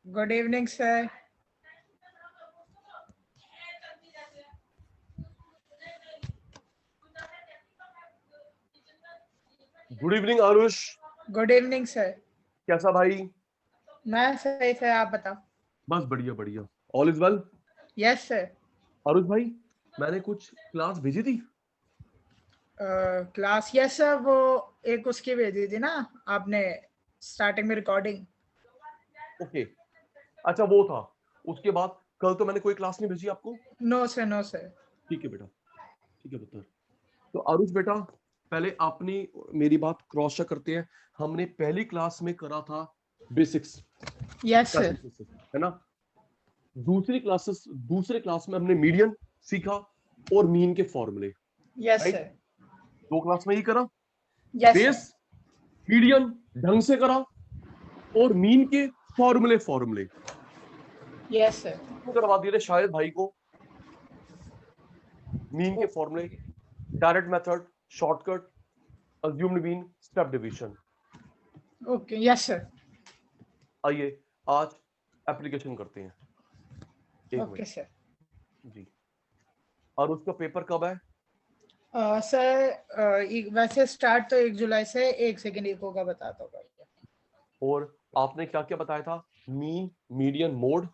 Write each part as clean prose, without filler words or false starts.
Good evening, sir. Good evening Aarush, Good evening, sir. कैसा भाई? मैं सही से आप बताओ. बस बढ़िया बढ़िया, all is well. Yes, sir. Aarush भाई, मैंने कुछ क्लास भेजी थी। क्लास यस सर, वो एक उसकी भेजी थी ना आपने स्टार्टिंग में रिकॉर्डिंग. ओके, अच्छा वो था। उसके बाद कल तो मैंने कोई क्लास नहीं भेजी आपको। No sir, no sir. ठीक है बेटा, ठीक है पुत्र। तो आरुष बेटा, पहले आपने मेरी बात क्रॉस चेक करते हैं। हमने पहली क्लास में करा था बेसिक्स, यस सर. है ना। दूसरे क्लास में हमने मीडियन सीखा और मीन के फॉर्मूले। Yes right, sir. दो क्लास में ही करा। Yes base sir. मीडियन ढंग से करा और मीन के फॉर्मूले फॉर्मूले यस सर. करवा दिए थे शायद भाई को। मीन के फॉर्मूले, direct method, shortcut, assumed mean, step division. Okay. Yes sir. आइए आज एप्लीकेशन करते हैं। एक ओके मिनट सर. जी। और उसका पेपर कब है? सर वैसे स्टार्ट तो 1 जुलाई से 1 सेकेंड इको का बताता हूँ. और आपने क्या क्या बताया था? Mean, median, mode.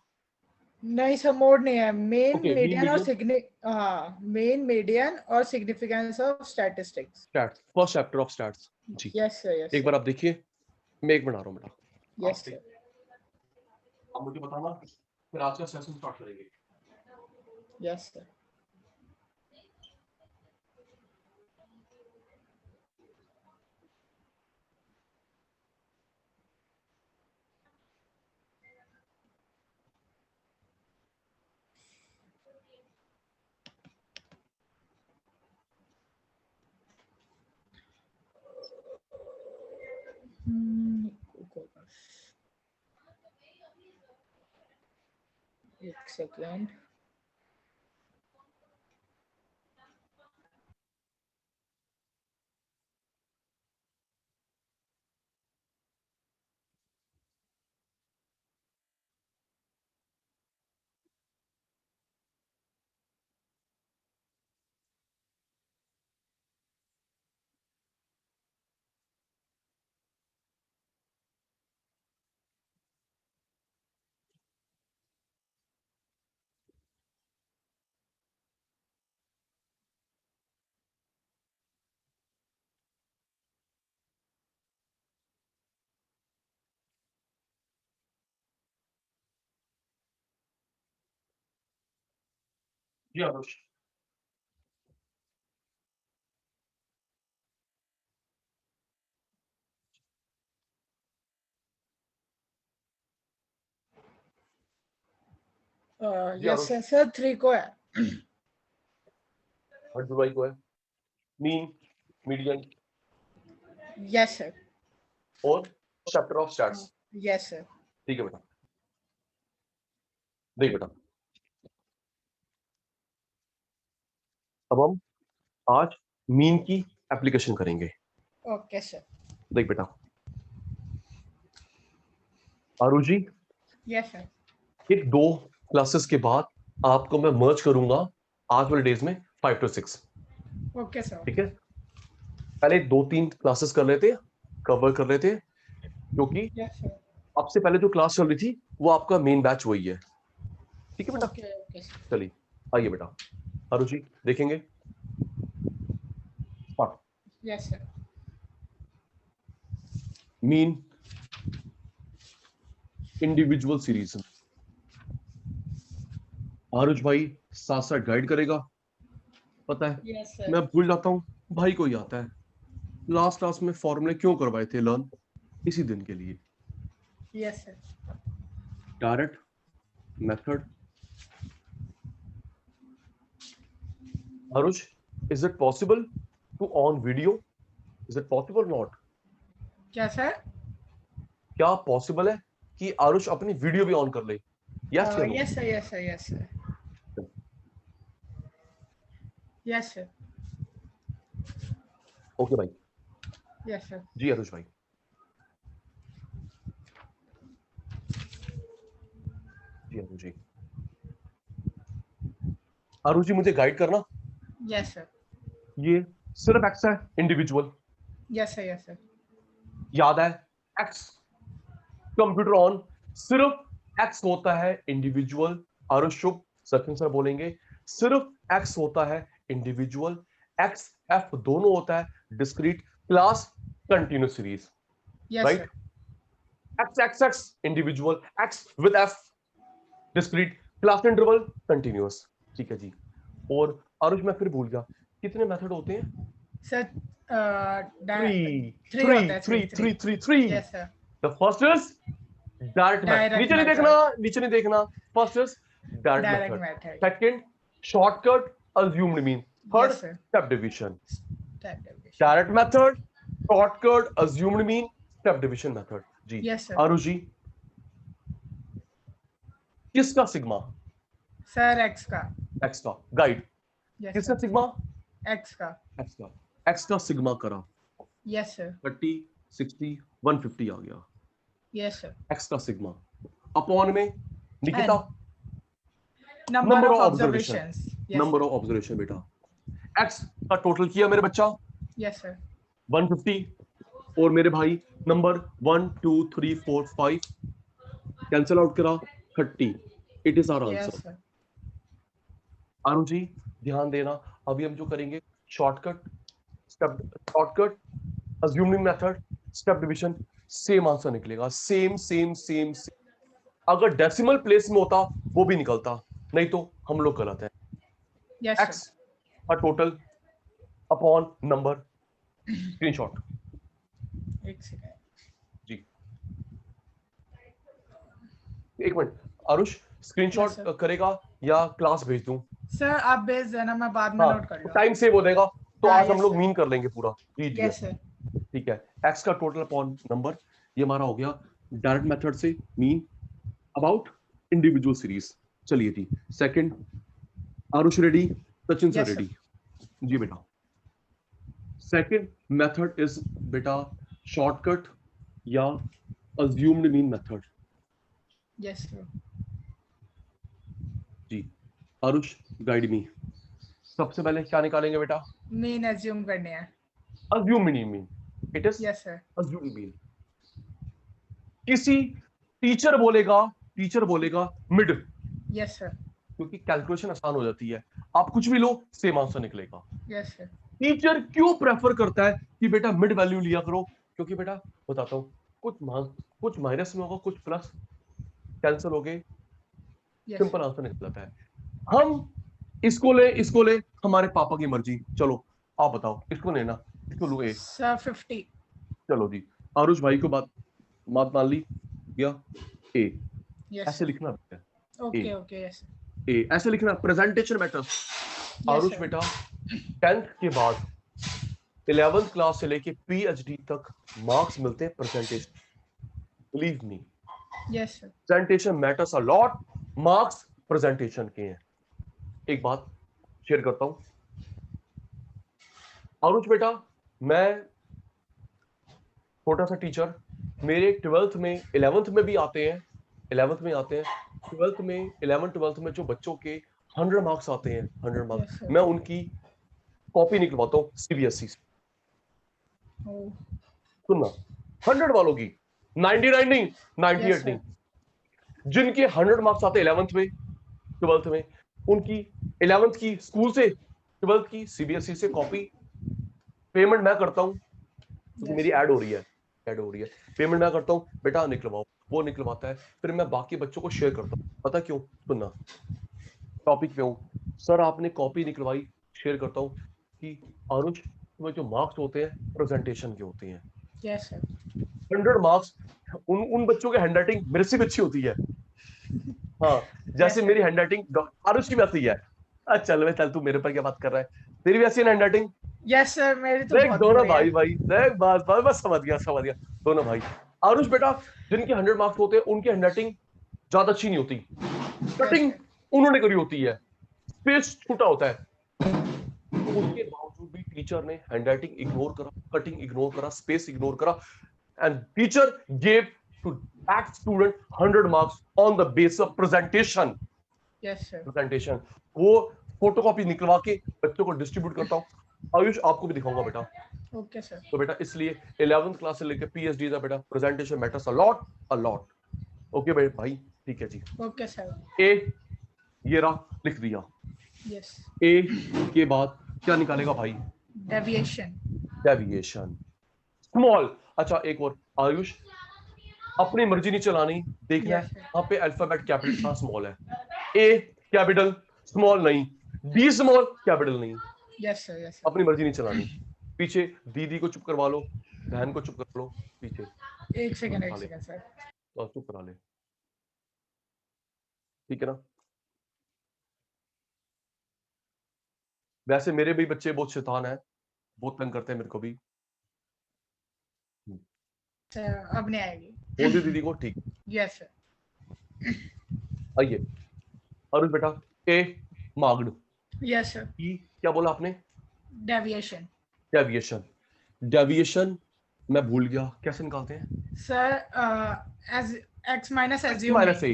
नहीं सर, मोड नहीं है. मेन ओके, मीन, मीडियन और मीडियन, मेन मीडियन और significance of statistics. Stats, first chapter of stats जी। Yes sir. यस एक सर. बार आप देखिए, मैं एक बना रहा हूँ बेटा यस आपसे। सर. आप मुझे बताना, फिर आज का सेशन स्टार्ट करेंगे। Yes sir. एक सेकेंड. जी आरुष। जी यस आरुष, सर. 3 को है. 3 जुलाई को है। Mean, median yes sir. और chapter of stats. Yes sir. ठीक है बेटा, देख बेटा, अब हम आज मीन की एप्लीकेशन करेंगे। Okay sir. देख बेटा आरुष जी, यस सर. एक 2 क्लासेस के बाद आपको मैं मर्ज करूंगा आज वाले डेज में 5 to 6। Okay sir. ठीक है, पहले 2-3 क्लासेस कर लेते, कवर कर लेते, क्योंकि यस सर. अब से पहले जो क्लास चल रही थी वो आपका मेन बैच वही है। ठीक है बेटा, ओके. Okay sir. चलिए आइए बेटा। आरुष जी देखेंगे। Yes sir. Mean individual series, Aarush भाई साथ साथ गाइड करेगा। पता है यस सर. मैं भूल जाता हूँ, भाई को ही आता है। लास्ट क्लास में फॉर्मूले क्यों करवाए थे लर्न? इसी दिन के लिए। Yes sir. Direct method. Aarush, is it possible to on video? Is it possible not? क्या सर? क्या पॉसिबल है कि आरुष अपनी वीडियो भी ऑन कर ले? यस या no? Yes sir. Yes sir. Yes sir. Yes sir. Okay भाई। Yes sir. जी आरुष भाई। जी आरुष जी। आरुष जी मुझे गाइड करना। Yes sir. ये सिर्फ एक्स है individual, yes sir. Yes sir. याद है एक्स कंप्यूटर ऑन, सिर्फ एक्स होता है इंडिविजुअल। आरुष शुभ सचिन सर बोलेंगे सिर्फ एक्स होता है इंडिविजुअल, एक्स एफ दोनों होता है discrete class continuous series, yes right. Sir. X x x individual, x with F discrete class interval continuous, ठीक है जी। और आरुष मैं फिर भूल गया कितने मेथड होते हैं? सर थ्री 3 थ्री होता है। Three 3 three three three. Yes sir. The first is direct method, direct नीचे नहीं देखना, मेथड। नीचे नहीं देखना। First is direct direct method, method. Second shortcut assumed mean, third yes sir. Step division. Type division. Direct method, shortcut assumed mean, step division method जी। Yes sir. Aarush ji किसका sigma? Sir x का। X का। Guide yes किसका sir. Sigma? X का। X का। X का sigma करा yes sir. 30 60 150 आ गया। Yes sir. एक्स का सिग्मा अपॉन में Nikita number number of of observation, observations. Yes number sir. Of observation बेटा। एक्स का टोटल किया मेरे बच्चा यस सर। 150 और मेरे भाई नंबर 1 2 3 4 5 कैंसिल आउट करा 30, it is our yes answer. Sir. Aarush ji ध्यान देना, अभी हम जो करेंगे shortcut step, shortcut assuming method, step division, same answer निकलेगा, सेम सेम सेम सेम। अगर डेसिमल प्लेस में होता वो भी निकलता, नहीं तो हम लोग गलत है। यस एक्स का total upon number, screenshot sir. एक सेकंड। जी। एक minute Aarush yes screenshot sir. करेगा या क्लास भेज दूं? सर आप भेज देना, मैं बाद में हाँ नोट कर लूंगा। टाइम सेव हो जाएगा, तो हाँ, आज हम यस लोग सर। मीन कर लेंगे पूरा। जी जी यस सर। ठीक है। एक्स का टोटल अपॉन नंबर, ये हमारा हो गया डायरेक्ट मेथड से मीन अबाउट इंडिविजुअल सीरीज। चलिए जी second, Aarush ready, Sachin sir yes sir. Ready? जी बेटा सेकंड मेथड इज बेटा शॉर्टकट या assumed mean method. Yes sir. जी आरुष गाइड मी। सबसे पहले क्या निकालेंगे बेटा? मीन एज्यूम करनी है। Assume mean, it is yes sir. Assume mean. किसी टीचर बोलेगा मिड, यस सर। क्योंकि कैलकुलेशन आसान हो जाती है, आप कुछ भी लो सेम आंसर निकलेगा। Yes sir. टीचर क्यों प्रेफर करता है कि बेटा मिड वैल्यू लिया करो? क्योंकि बेटा बताता हूं, कुछ माइनस में होगा, कुछ प्लस, कैंसिल हो गए, यस सिंपल सर। आंसर निकल जाता है। हम इसको ले, हमारे पापा की मर्जी। चलो आप बताओ इसको लेना, इसको लो ए। सर 50। चलो जी आरुष भाई को बात मान ली गया ए, यस ऐसे सर। लिखना है ओके ए, ओके। यस ए ऐसे लिखना, प्रेजेंटेशन मैटर्स। आरुष सर। बेटा 10th के बाद 11th क्लास से लेके पीएचडी तक मार्क्स मिलते हैं presentation, believe me. Yes sir. Presentation matters a lot, marks presentation के हैं। एक बात शेयर करता हूं आरुष बेटा, मैं छोटा सा टीचर, मेरे 12th में 11th में भी आते हैं, 11th में आते हैं, 12th में 11th 12th में जो बच्चों के 100 मार्क्स आते हैं, 100 यस मार्क्स, सर। मैं उनकी कॉपी निकलवाता हूँ सीबीएसई से। ओह। सुनना 100 वालों की, 99 नहीं, 98 यस नहीं, सर। जिनके 100 मार्क्स आते हैं 11th में 12th में, उनकी 11th की स्कूल से, 12th की सीबीएसई से कॉपी, पेमेंट मैं करता हूँ क्योंकि मेरी ऐड हो रही है, पेमेंट मैं करता हूँ, बेटा निकलवाओ, वो निकलवाता है, फिर मैं बाकी बच्चों को शेयर करता हूँ। पता क्यों? सुनना, टॉपिक पे हूँ, सर आपने कॉपी निकलवाई, शेयर करता हूँ कि आरुष तुम्हें जो मार्क्स होते हैं प्रेजेंटेशन के होते हैं। Yes sir. 100 मार्क्स उन बच्चों की हैंडराइटिंग मेरे से भी अच्छी होती है। हाँ जैसे Yes, मेरी sir. हैंडराइटिंग आरुष की वैसी ही है। चल चल तू मेरे पर क्या बात कर रहा है, तेरी वैसी हैंडराइटिंग? यस सर, मेरी तो देख बहुत दोनों बढ़िया है। भाई देख, बस समझ गया दोनों भाई। आरुष बेटा जिनके 100 मार्क्स होते हैं उनकी हैंडराइटिंग ज्यादा अच्छी नहीं होती, Yes, कटिंग sir. उन्होंने करी होती है, स्पेस छोटा होता है, तो उसके बावजूद भी टीचर ने हैंडराइटिंग इग्नोर करा, कटिंग इग्नोर करा, स्पेस इग्नोर करा, and teacher gave to that student 100 marks on the basis of presentation. Yes sir. Presentation. वो फोटोकॉपी निकलवा के बच्चों को डिस्ट्रीब्यूट करता हूँ। आयुष आपको भी दिखाऊंगा बेटा। Okay sir. तो बेटा इसलिए 11th क्लास से लेकर PhD तक बेटा presentation matters a lot. Okay भाई ठीक है जी। Okay sir. ए ये रहा, लिख दिया। Yes. ए के बाद क्या निकालेगा भाई? Deviation. Deviation small. अच्छा एक और आयुष, अपनी मर्जी नहीं चलानी, देखना है Yes, sir. यहाँ पे अल्फाबेट कैपिटल कहाँ स्मॉल है। ए कैपिटल स्मॉल नहीं, डी स्मॉल कैपिटल नहीं, Yes sir. Yes sir. अपनी मर्जी नहीं चलानी। पीछे दीदी को चुप करवा लो, बहन को चुप कर लो, पीछे एक सेकंड सर। तो चुप करा ले, ठीक है ना। वैसे मेरे भी बच्चे बहुत शैतान है, बहुत तंग करते हैं मेरे को भी। सर अब नहीं आएगी। बोल दी दीदी को, ठीक। Yes sir. आइए अरुण बेटा, ए मार्क्ड। Yes sir. ई क्या बोला आपने? डेविएशन। डेविएशन। डेविएशन मैं भूल गया, कैसे निकालते हैं sir? As x minus assume minus A.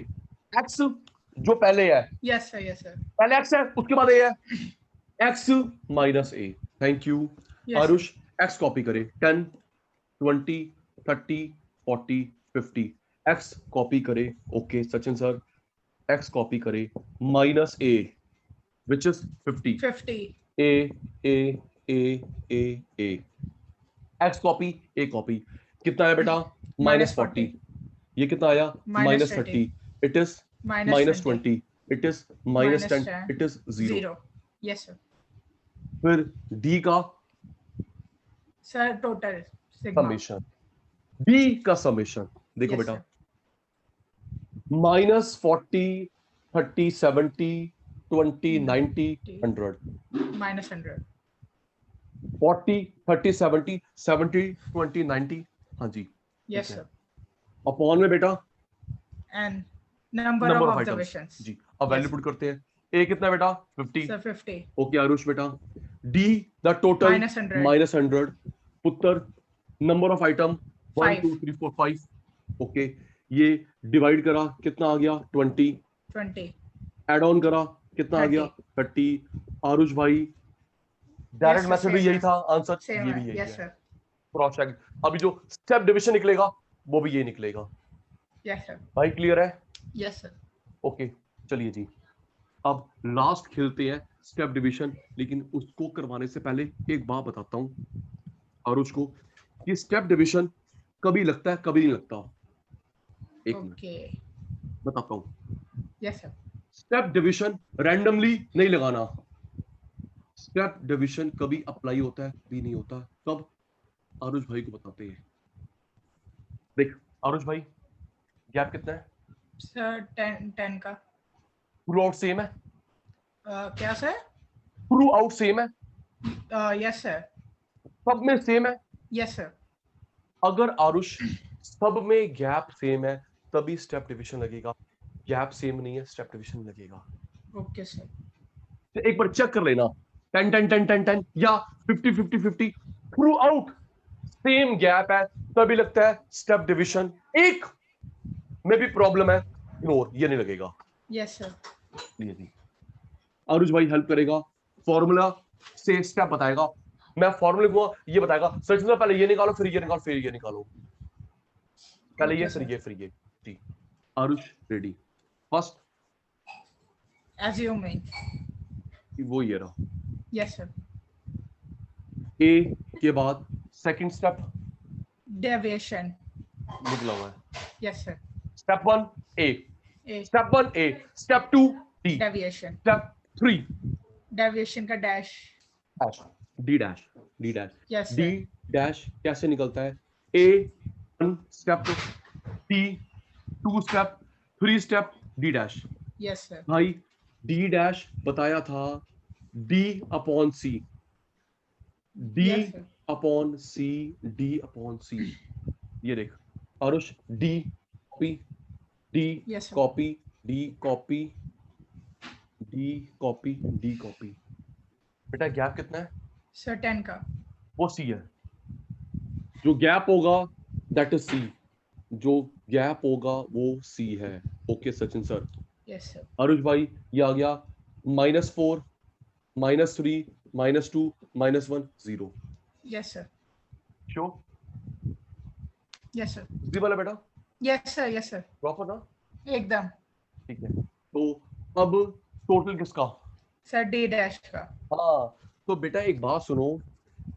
X जो पहले है, यस सर यस सर, पहले एक्स है उसके बाद ए है, x minus A. Thank you Aarush. X copy करे 10 20 30 40 50, एक्स कॉपी करे। Okay Sachin sir, x copy करे minus A which is 50 A A A A A, x copy A copy. कितना है बेटा? माइनस 40। ये कितना आया? Minus 30। It is minus 20। It is minus 10। It is 0। Yes sir. फिर D का सर टोटल समेशन, डी का समेशन देखो बेटा, माइनस 40 30 70 20 90 100 माइनस 100 40 30 70 70 20 90। हाँ जी यस सर। अपॉन में बेटा एंड नंबर ऑफ ऑब्जर्वेशंस जी। अब वैल्यू पुट करते हैं। ए कितना बेटा? 50 सर 50। ओके आरुष बेटा, डी द टोटल माइनस 100 पुत्र नंबर ऑफ आइटम 1 2 3 4 5। ओके ये डिवाइड करा कितना आ गया? 20। एड ऑन करा कितना आ गया? 30। आरुष भाई डायरेक्ट मेथड भी यही था, आंसर ये भी यही है। Cross check. अभी जो स्टेप डिवीजन निकलेगा वो भी ये निकलेगा। Yes sir. भाई क्लियर है? Yes sir. ओके चलिए जी, अब लास्ट खेलते हैं स्टेप डिवीजन। लेकिन उसको करवाने से पहले एक बात बताता हूं आरुष को कि स्टेप डिवीजन कभी लगता है कभी नहीं लगता। एक मिनट बताता हूं। Yes sir. Step division randomly नहीं लगाना। स्टेप डिवीजन कभी अप्लाई होता है कभी नहीं होता। कब? आरुष भाई को बताते हैं। देख आरुष भाई, गैप कितना है सर? 10 का। थ्रू आउट सेम है? क्या सर? थ्रू आउट सेम है? Yes sir. सब में सेम है? Yes sir. अगर आरुष सब में गैप सेम है तभी स्टेप डिवीजन लगेगा, गैप सेम नहीं है स्टेप डिवीजन लगेगा। Okay sir. तो एक बार चेक कर लेना 10 10 10 10 10 या 50 50 50 थ्रू आउट सेम गैप है तभी लगता है स्टेप डिवीजन। एक में भी प्रॉब्लम है, इग्नोर, ये नहीं लगेगा। Yes sir. जी आरुष भाई हेल्प करेगा, फॉर्मूला से स्टेप बताएगा। मैं फॉर्मूले को ये बताएगा सच में पहले ये निकालो फिर ये निकालो फिर ये निकालो, पहले ये फिर ये फिर ये। जी आरुष रेडी। फर्स्ट एज्यूमिंग वो ये रहा। Yes sir. ए के बाद सेकंड स्टेप डेविएशन निकला हुआ है। Yes sir. Step 1 A, step 1 A, step 2 D, deviation, step 3 deviation का dash D dash, D dash. Yes D dash कैसे निकलता है? A 1 step, D 2 step, 3 step, D dash. Yes sir. भाई D dash बताया था D upon C, D upon C, D upon C. ये देख आरुष, D copy, D copy, D copy, D copy, D copy. बेटा गैप कितना है sir? 10 का। वो सी है, जो गैप होगा दैट इज सी। जो गैप होगा वो सी है। Okay Sachin sir. Yes sir. Aarush भाई ये आ गया -4 -3 -2 -1 0। Yes sir. Sure? Yes sir. Visible है बेटा? Yes sir. Yes sir. Proper ना? एकदम। ठीक है। तो अब टोटल किसका? सर डी डैश का। हाँ, तो बेटा एक बात सुनो,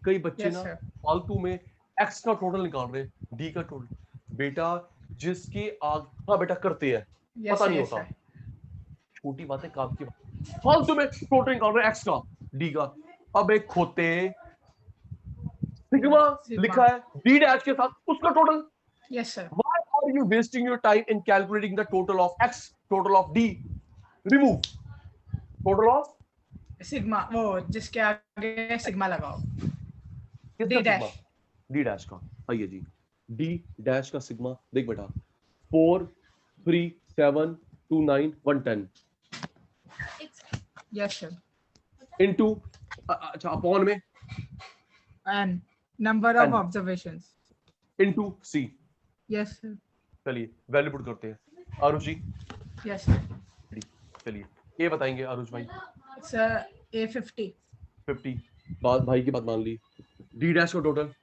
कई बच्चे यस ना सर। फालतू में एक्स का टोटल निकाल रहे हैं, डी का टोटल। बेटा जिसके आग, हाँ बेटा करते हैं, यस पता सर। नहीं यस होता, सर। छोटी बातें काम की बात, फालतू में टोटल निकाल रहे हैं एक्स का, डी का। अब एक खोते सिग्मा सिग्मा। लिखा है डी डैश के साथ, उसका total. Yes sir. Why are you wasting your time in calculating the total of x, total of d? Remove total of sigma, वो जिसके आगे सिग्मा लगाओ। किसका D sigma? Dash. D dash का। आइए जी, डी डैश का सिग्मा देख बेटा, 4 3 7 2 9 1 10 यस सर। इनटू, अच्छा अपॉन में and number of 10 observations. Into C. Yes sir. चलिए वैल्यू पुट करते हैं। आरुष जी यस सर। चलिए ये बताएंगे आरुष भाई। Sir A50। 50, बात भाई की बात मान ली। डी डैश का टोटल?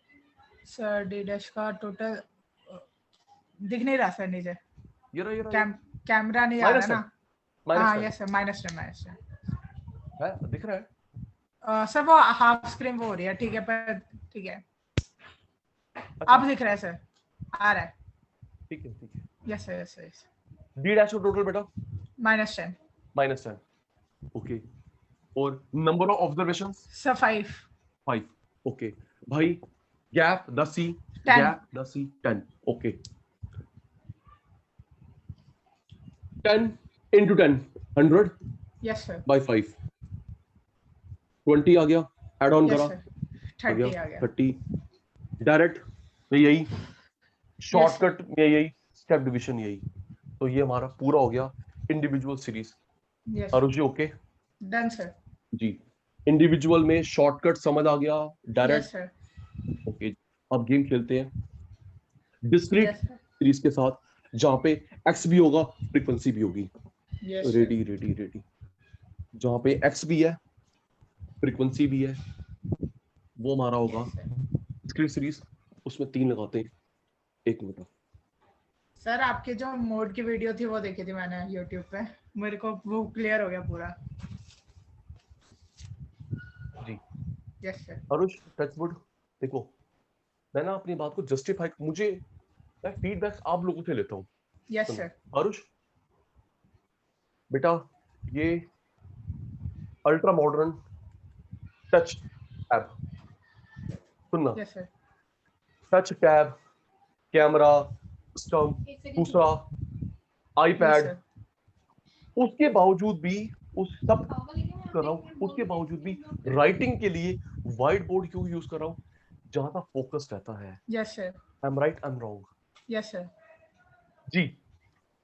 सर डी डैश का टोटल दिख नहीं रहा सर नीचे। ये रहा, ये रहा, कैमरा नहीं आ रहा -10 ना। -10 हाँ यस सर, -10 है, दिख रहा है। सर वो हाफ स्क्रीन वो हो रही है, ठीक है पर ठीक है। अच्छा अब दिख रहा है सर, आ रहा है। ठीक है ठीक है। Yes sir. Yes sir. D dash का टोटल बेटा? -10 -10। ओके। और number of observation? Sir 5। 5। Okay भाई, gap 10 10। Gap 10 10। Okay 10 into 10 100 yes sir. by 5 20 आ गया, एड ऑन यस करा सर। आ 30 गया आ गया। 30। डायरेक्ट में यही, यस सर। शॉर्टकट में यही, स्टेप डिवीजन यही। तो ये हमारा पूरा हो गया इंडिविजुअल सीरीज। यस आरुष जी ओके डन सर। जी, इंडिविजुअल में शॉर्टकट समझ आ गया, यस डायरेक्ट। सर। ओके अब गेम खेलते हैं डिस्क्रीट यस सर। सीरीज के साथ, जहां पे एक्स भी होगा, फ्रीक्वेंसी भी होगी। Yes sir. Ready ready ready. जहां पे एक्स भी है, फ्रीक्वेंसी भी है, वो हमारा होगा यस सर। Discrete series. उसमें 3 लगाते हैं। एक मिनट। सर आपके जो मोड की वीडियो थी वो देखी थी मैंने यूट्यूब पे, मेरे को वो क्लियर हो गया पूरा। जी यस सर। अरुष टचवुड, देखो मैं ना अपनी बात को जस्टिफाई, मुझे मैं फीडबैक आप लोगों से लेता हूँ। Yes sir. अरुष बेटा, ये अल्ट्रा मॉडर्न टच टैब, सुनना, yes sir. Touch tab, camera system, दूसरा यस आईपैड, सर। उसके बावजूद भी, उस सब कर रहा हूँ, उसके बावजूद भी राइटिंग के लिए व्हाइट बोर्ड क्यों यूज कर रहा हूँ? ज्यादा फोकस रहता है। Yes sir. I am right, I am wrong? Yes sir. जी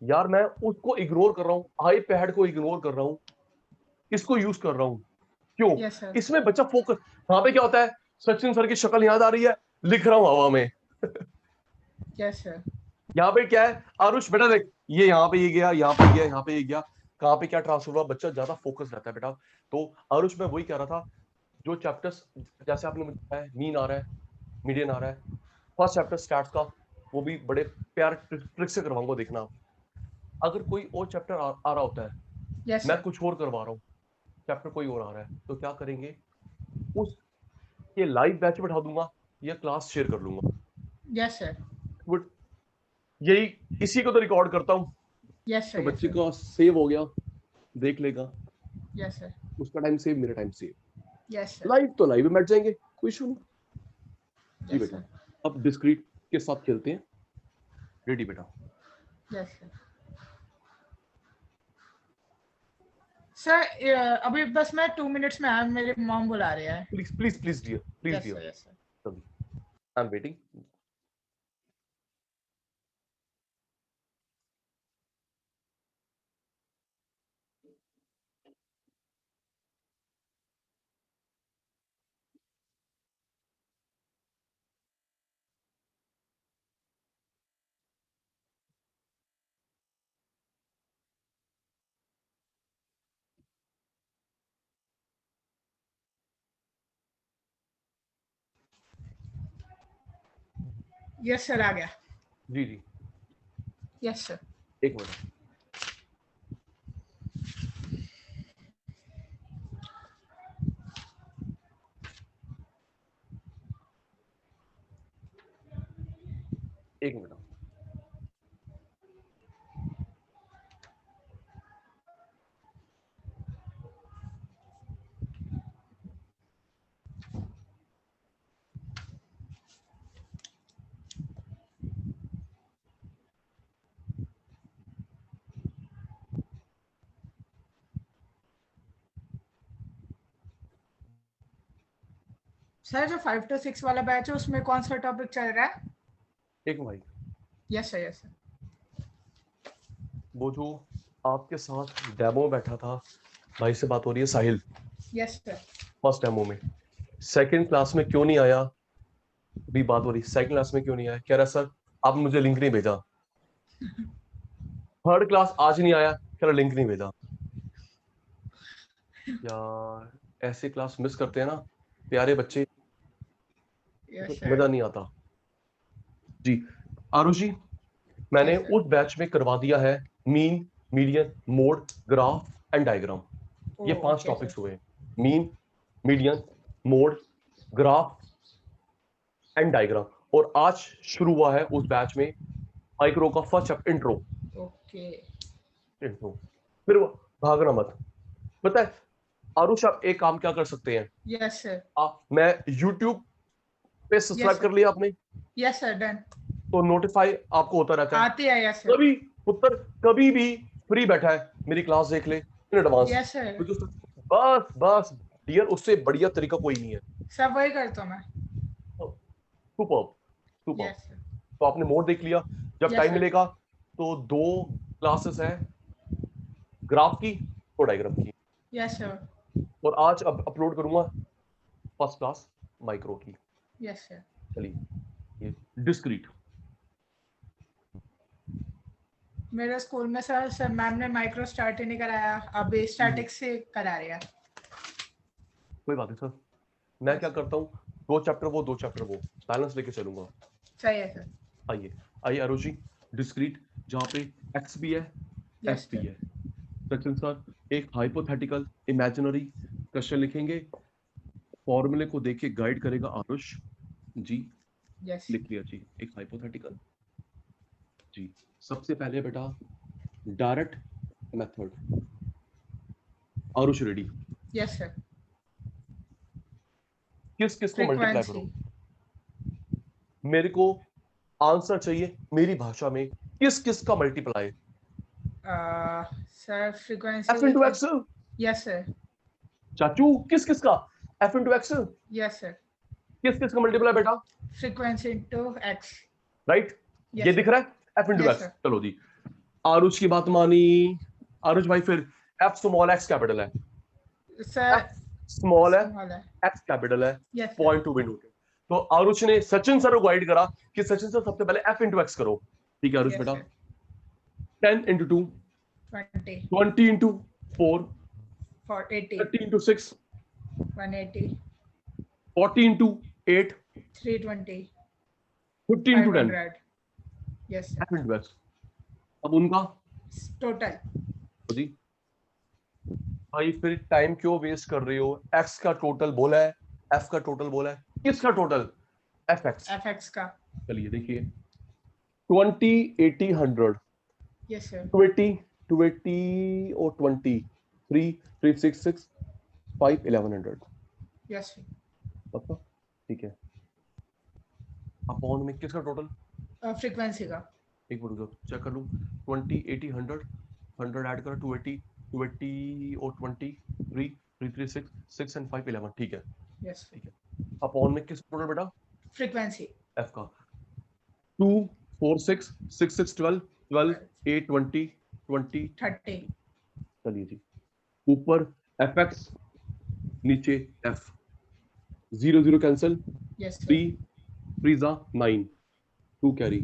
यार, मैं उसको इग्नोर कर रहा हूँ, आईपैड को इग्नोर कर रहा हूँ, इसको यूज कर रहा हूँ, क्यों? Yes sir. इसमें बच्चा फोकस, वहां पे क्या होता है, सचिन सर की शक्ल याद आ रही है, लिख रहा हूँ हवा में। Yes sir. यहाँ पे क्या है आरुष बेटा, देख ये यहाँ पे ये गया, यहाँ पे गया, यहाँ पे ये गया, कहाँ पे क्या ट्रांसफर हुआ, बच्चा ज्यादा फोकस रहता है बेटा। तो आरुष मैं वही कह रहा था, जो चैप्टर्स जैसे आपने मुझे बताया, मीन आ रहा है, मीडियन आ रहा है, फर्स्ट चैप्टर स्टैट्स का, वो भी बड़े प्यार ट्रिक से करवाऊंगा, देखना आप। अगर कोई और चैप्टर आ रहा होता है, यस मैं सर। कुछ और करवा रहा हूँ, चैप्टर कोई और आ रहा है, तो क्या करेंगे, उस ये लाइव बैच बैठा दूंगा या क्लास शेयर कर लूंगा। Yes sir. बट यही, इसी को तो रिकॉर्ड करता हूँ, यस तो सर। बच्चे का सेव हो गया, देख लेगा, यस सर। उसका टाइम सेव, मेरा time save. Yes sir. Live तो लाइव में बैठ जाएंगे, कोई इशू नहीं। जी यस बेटा, सर। अब डिस्क्रीट के साथ खेलते हैं। रेडी बेटा? Yes sir. सर अभी बस मैं 2 मिनट्स में आया, मेरे मॉम बुला रहे हैं। Please please please dear, please yes dear, sir. Yes sir. तभी I am waiting. Yes sir, आ गया। जी जी, यस सर। एक मिनट। एक मिनट। सर जो 5 to 6 वाला बैच है उसमें कौन सा टॉपिक चल रहा है? एक मिनट भाई, यस सर, यस सर। वो जो आपके साथ डेमो में बैठा था भाई से बात हो रही है, Sahil. Yes sir. First demo में, सेकंड क्लास में क्यों नहीं आया? अभी बात हो रही, सेकंड क्लास में क्यों नहीं आया? कह रहा सर आपने मुझे लिंक नहीं भेजा। थर्ड क्लास आज नहीं आया, कह रहा लिंक नहीं भेजा। यार ऐसे क्लास मिस करते हैं ना प्यारे बच्चे, यस मजा सर। नहीं आता। जी आरुष जी, मैंने यस सर। उस बैच में करवा दिया है mean, median, mode, graph and diagram. ये 5 ओके सर। टॉपिक्स हुए, mean, median, mode, graph and diagram. और आज शुरू हुआ है उस बैच में माइक्रो का फर्स्ट इंट्रो। ओके। इंट्रो, फिर भागना मत। पता है आरुष, आप एक काम क्या कर सकते हैं? Yes sir. मैं YouTube पे सब्सक्राइब यस कर सर। लिया आपने, यस सर, डन। तो नोटिफाई आपको होता रहता है। आती है। Yes sir. कभी पुत्र कभी भी फ्री बैठा है मेरी क्लास देख ले इन एडवांस। Yes sir. बस बस डियर, उससे बढ़िया तरीका कोई नहीं है। सब वही करता हूँ मैं। Super super. Yes sir. तो आपने मोड देख लिया, जब यस टाइम सर। मिलेगा तो 2 क्लासेस है, ग्राफ की और डायग्राम की। Yes sir. और आज अब अपलोड करूंगा फर्स्ट क्लास माइक्रो की। Yes sir. चलिए, ये डिस्क्रीट। मेरे स्कूल में सर मैम ने माइक्रो स्टार्ट ही नहीं कराया, अभी स्टैटिक से करा रही है। कोई बात नहीं सर, मैं क्या यस करता हूँ, 2 चैप्टर वो 2 चैप्टर वो, बैलेंस लेके चलूंगा। सही है सर। आइए आइए आरुषि, डिस्क्रीट जहाँ पे एक्स भी है एफ यस भी सर। है। सचिन सर एक हाइपोथेटिकल इमेजिनरी क्वेश्चन लिखेंगे, फॉर्मूले को देख के गाइड करेगा आरुष जी। यस। लिख लिया जी, एक हाइपोथेटिकल जी। सबसे पहले बेटा direct method. Aarush ready? Yes sir. किस किस को मल्टीप्लाई फ्रीक्वेंसी। करूं? मेरे को आंसर चाहिए मेरी भाषा में, किस किस का multiply? Sir F into frequency. X. Yes sir. चाचू किस किस का? F into x. Yes sir. किस किस का मल्टीप्लाई बेटा? Frequency into x. राइट, ये यस दिख सर। रहा है, F into yes x. Sir. चलो जी, आरुष की बात मानी। आरुष भाई फिर एफ स्मॉल एक्स कैपिटल है, सर एफ स्मॉल है, स्मॉल है। एक्स कैपिटल है, यस सर। पॉइंट टू बिंदु। तो आरुष ने सचिन सर को गाइड करा कि सचिन सर सबसे पहले एफ इंटू एक्स करो। ठीक है आरुष यस बेटा, sir. 10 into 2 20 20 into 4 for 80 30 into 6 180 40 into 8 320 50 into 10। 500। Yes sir. F into x. अब उनका टोटल। जी भाई, फिर टाइम क्यों वेस्ट कर रहे हो? एक्स का टोटल बोला है, एफ का टोटल बोला है, किसका टोटल? F x. एफएक्स का। चलिए देखिए, 20 80 100, यस सर। 280 280 और 20 3 366 5 1100। Yes sir. पक्का? ठीक है। अपॉन में किसका टोटल? फ्रीक्वेंसी का। एक मिनट चेक कर लूं। 20 80 100, 100 ऐड कर, 280 280 और 20 3 336 6 एंड 5 11। ठीक है, यस ठीक है। अपॉन में किस टोटल बेटा? फ्रीक्वेंसी। एफ का 2 4 6 6 6 12 12 8 20 20 30। चलिए जी, ऊपर एफ एक्स, नीचे F, 0 0 cancel, yes 3 sir. 3 9 2 carry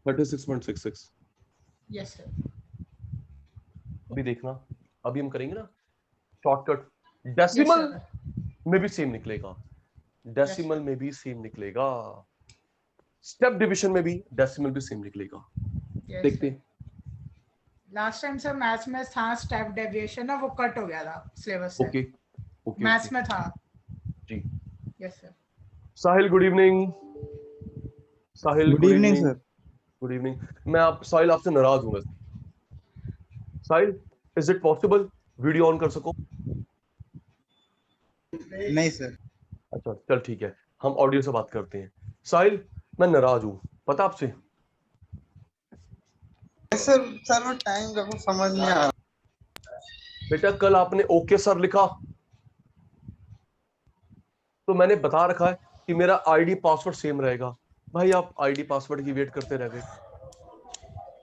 36.66। Yes sir. अभी देखना, अभी हम करेंगे ना शॉर्टकट, यस डेसिमल सर। में भी सेम निकलेगा, यस डेसिमल सर। में भी सेम निकलेगा। स्टेप डिवीजन में भी डेसिमल भी सेम निकलेगा। देखते हैं। लास्ट टाइम सर मैथ्स में था स्टेप डेविएशन ना, वो कट हो गया था सिलेबस से। ओके ओके मैथ्स में था जी। Yes sir. Sahil good evening. Sahil good evening sir. Good evening. मैं आप साहिल आपसे नाराज हूँ। Sahil is it possible video on कर सको? नहीं सर। अच्छा चल ठीक है, हम ऑडियो से बात करते हैं। साहिल मैं नाराज हूँ, पता आपसे? सर सर वो टाइम का कुछ समझ नहीं आ रहा। बेटा कल आपने ओके सर लिखा, तो मैंने बता रखा है कि मेरा आईडी पासवर्ड सेम रहेगा। भाई आप आईडी पासवर्ड की वेट करते रह गए।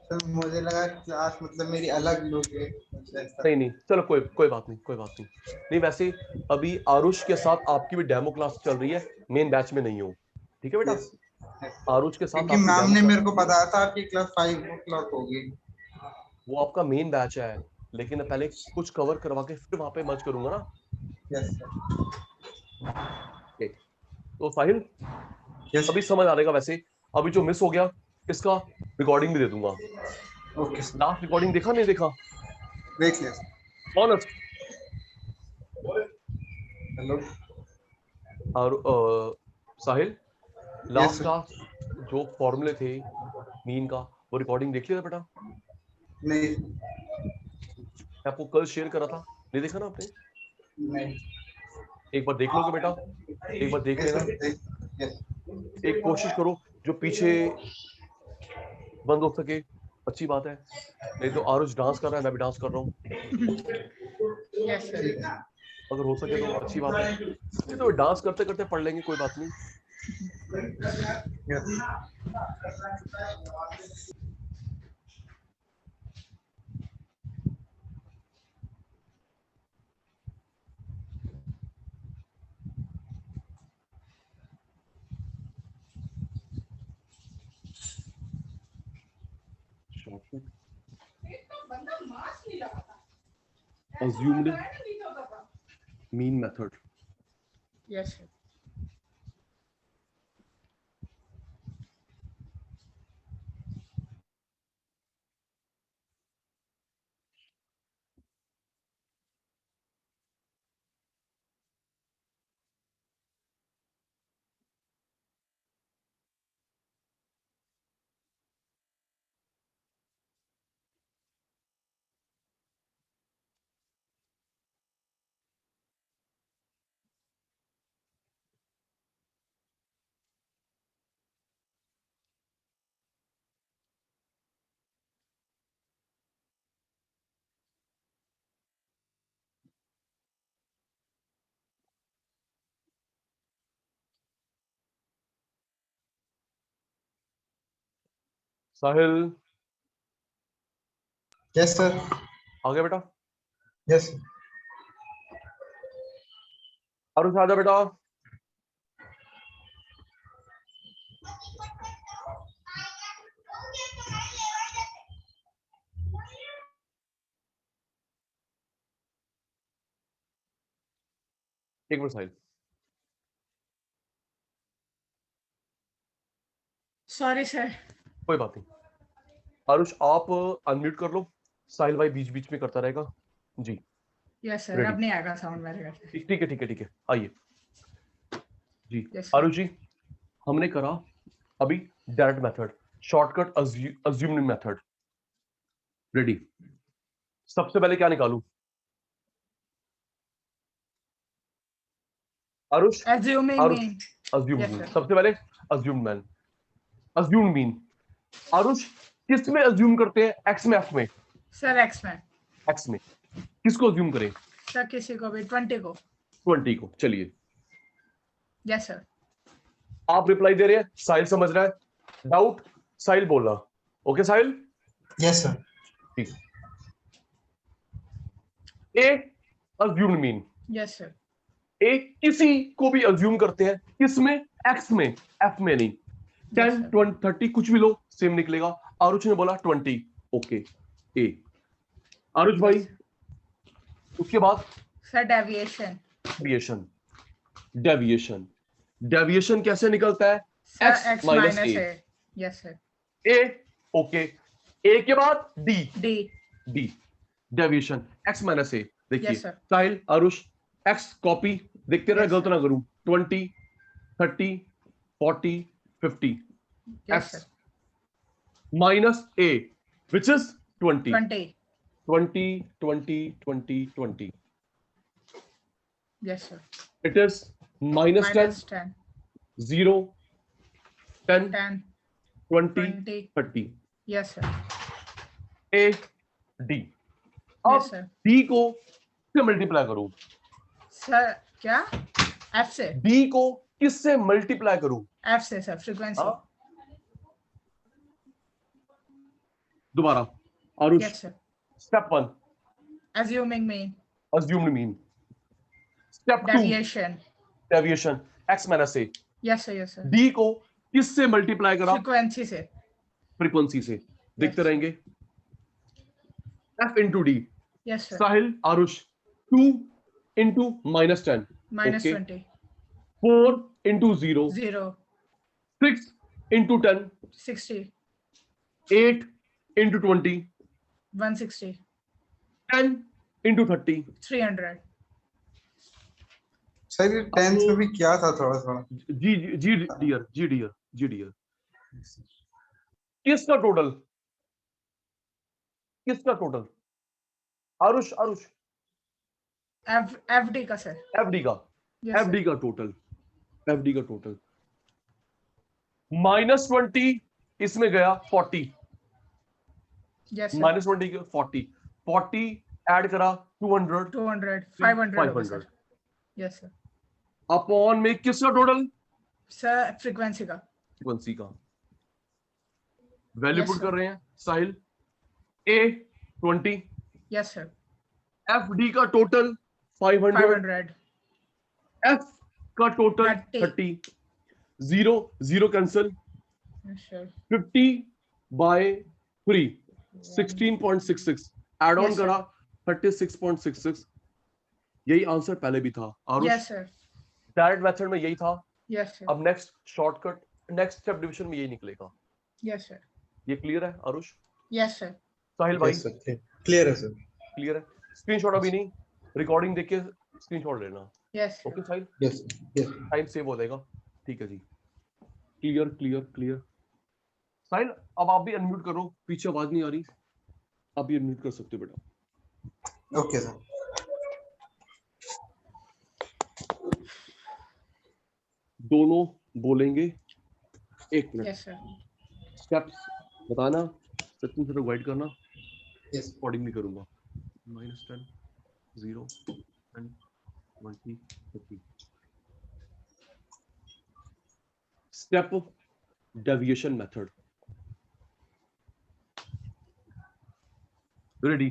सर मुझे लगा क्लास मतलब मेरी अलग लोग है। नहीं नहीं चलो कोई बात नहीं, कोई बात नहीं। नहीं वैसे अभी आरुष के साथ आपकी भी डेमो क्लास चल रही है, मेन बैच में नहीं हो, ठीक है बेटा? Yes, yes. आरुष के साथ क्योंकि आपकी मैम डेमो ने क्लास, मेरे को बताया था आपकी क्लास 5 o'clock होगी। वो आपका मेन बैच है, लेकिन मैं पहले कुछ कवर करवा के फिर वहां पे मर्ज करूंगा ना। Yes sir. Okay, तो साहिल यस अभी समझ आ जाएगा। वैसे अभी जो मिस हो गया इसका रिकॉर्डिंग भी दे दूंगा। Okay sir. लास्ट रिकॉर्डिंग देखा नहीं देखा? देख लिया सर। ऑनेस्ट। हेलो। और साहिल यस लास्ट सर। का जो फॉर्मूले थे मीन का, वो रिकॉर्डिंग देख लिया था बेटा? नहीं मैं आपको कल शेयर करा था, नहीं देखा ना आपने? नहीं। एक बार देख लोगे बेटा, एक बार देख यस लेना। सर। यस। एक कोशिश करो जो पीछे बंद हो सके, अच्छी बात है। नहीं तो आरुष डांस कर रहा है, मैं भी डांस कर रहा हूँ, यस सर। अगर हो सके तो अच्छी बात है। नहीं तो डांस करते करते पढ़ लेंगे, कोई बात नहीं। यस। बंदा मास्क नहीं लगाता। Assumed mean method. Yes sir. Sahil yes sir. आ गया बेटा? यस। आरुष आ जा बेटा। एक मिनट साहिल। Sorry sir. कोई बात नहीं। आरुष आप अनम्यूट कर लो, साहिल भाई बीच बीच में करता रहेगा जी। Yes sir. रेडी? अब नहीं आएगा साउंड मेरे घर से। ठीक है ठीक है ठीक है, आइए जी। Yes sir. आरुष जी हमने करा अभी direct method, shortcut assuming method. Ready? सबसे पहले क्या निकालूं Aarush? Assuming Aarush mean. Assume Yes mean, sir. सबसे पहले assume mean, assume mean. Aarush किस में अज्यूम करते हैं, एक्स में एफ में? सर एक्स में। एक्स में। किसको अज्यूम करें? सर किसी को भी 20 को। 20 को। चलिए यस सर। आप रिप्लाई दे रहे हैं, साहिल समझ रहा है, डाउट साहिल बोलना। ओके साहिल? Yes sir. ठीक। A assumed mean, yes sir. A किसी को भी अज्यूम करते हैं, किसमें? एक्स में, एफ में नहीं। 10 20 30 कुछ भी लो सेम निकलेगा। आरुष ने बोला 20, ओके ए। आरुष भाई उसके बाद sir deviation. Deviation. Deviation, deviation कैसे निकलता है? Sir x x minus minus a. a. Yes sir. a okay, a के बाद d, D. d deviation x minus a. देखिए Yes sir. साहिल आरुष, x कॉपी देखते रहे, Yes, गलत sir. ना करूं, 20 30 40 50 Yes x sir. minus a which is 20 20. 20 20 20 20. Yes sir. It is minus 10 Minus 10. 0 10 10. 20 20. 30. Yes sir. a d. अब Yes sir. d को किससे multiply करूं? सर क्या? F से. d को किससे मल्टीप्लाई करूं? F से सर, frequency. हाँ? दोबारा Aarush, Yes sir. Step 1 Assuming mean. assumed mean, step 2 Deviation. Deviation x minus a. Yes sir. Yes sir. d को किससे मल्टीप्लाई करा? Frequency से. फ्रीक्वेंसी से. देखते रहेंगे. f into d. Yes sir. साहिल Aarush, 2 into minus 10. Minus Okay. 20. 4 into 0. 0. 6 into 10. 60. 8 into 20. 160. 10 into 30. 300. Sir ये 10th में भी क्या था थोड़ा थोड़ा? जी जी डियर, जी डियर, जी डियर. किसका टोटल? किसका टोटल? आरुष आरुष, FD का सर. एफडी का. Yes sir. एफडी का टोटल, एफडी का टोटल -20 इसमें गया 40. Yes sir. -20 के 40 ऐड करा 200 200. 500 होगा सर. Yes sir. अपॉन में किसका टोटल? सर frequency का. फ्रीक्वेंसी का. Value Yes, put sir. कर रहे हैं Sahil. a 20, Yes sir. fd का टोटल 500, 500. f का total 30. 30. 0 0 cancel. Yes sir. 50 by 3 16.66 add on Yes, sir. करा 36.66. यही आंसर पहले भी था Aarush. Yes sir. Direct method में यही था. Yes sir. अब next shortcut, next step division में यही निकलेगा. Yes sir. ये क्लियर है आरुष? Yes sir. साहिल भाई Yes, sir. क्लियर है सर. क्लियर है? स्क्रीनशॉट अभी नहीं, रिकॉर्डिंग देख के स्क्रीनशॉट लेना. Yes sir. Okay Sahil, yes yes time save हो जाएगा. ठीक है जी. Clear clear clear. साहिल अब आप भी अनम्यूट करो, पीछे आवाज नहीं आ रही. आप भी अनम्यूट कर सकते हो बेटा. Okay sir. दोनों बोलेंगे 1 मिनट. Yes sir. स्टेप्स बताना, सचिन से गाइड करना. यस अकॉर्डिंगली करूंगा. -10 0 10 20 30. Step deviation method. Ready?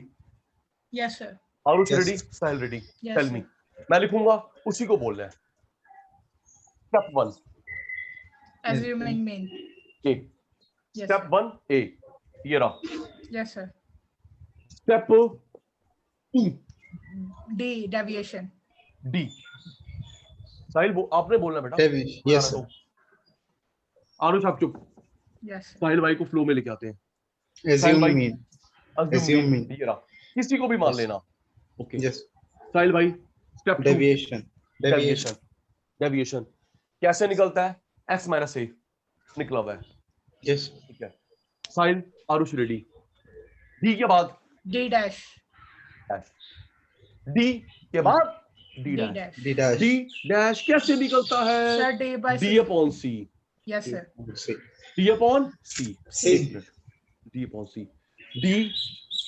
Yes sir. Aarush Yes. Ready? Sahil ready? Yes, tell sir. Me. मैं लिखूंगा, उसी को बोलना है. Step 1 Assuming mean. A. Yes step sir. 1 A. ये रहा. Yes sir. Step 2 D deviation. D. Sahil आपने बोलना बेटा. Yes sir. आरुष आप चुप. Yes sir. साहिल भाई को फ्लो में लेके आते हैं. assume भाई. mean. Assume mean. ये रहा. किसी को भी मान Yes. लेना. ओके. यस. साहिल भाई स्टेप 2 डेविएशन. डेविएशन. डेविएशन कैसे निकलता है? x माइनस ए निकला हुआ है. यस. ठीक है. साहिल आरुष रेडी? डी के बाद D dash. डैश. डी के बाद D D dash. dash. D dash. D dash कैसे निकलता Sir है? D by D C. Upon C. Yes sir. C. D upon C. C. D upon C. D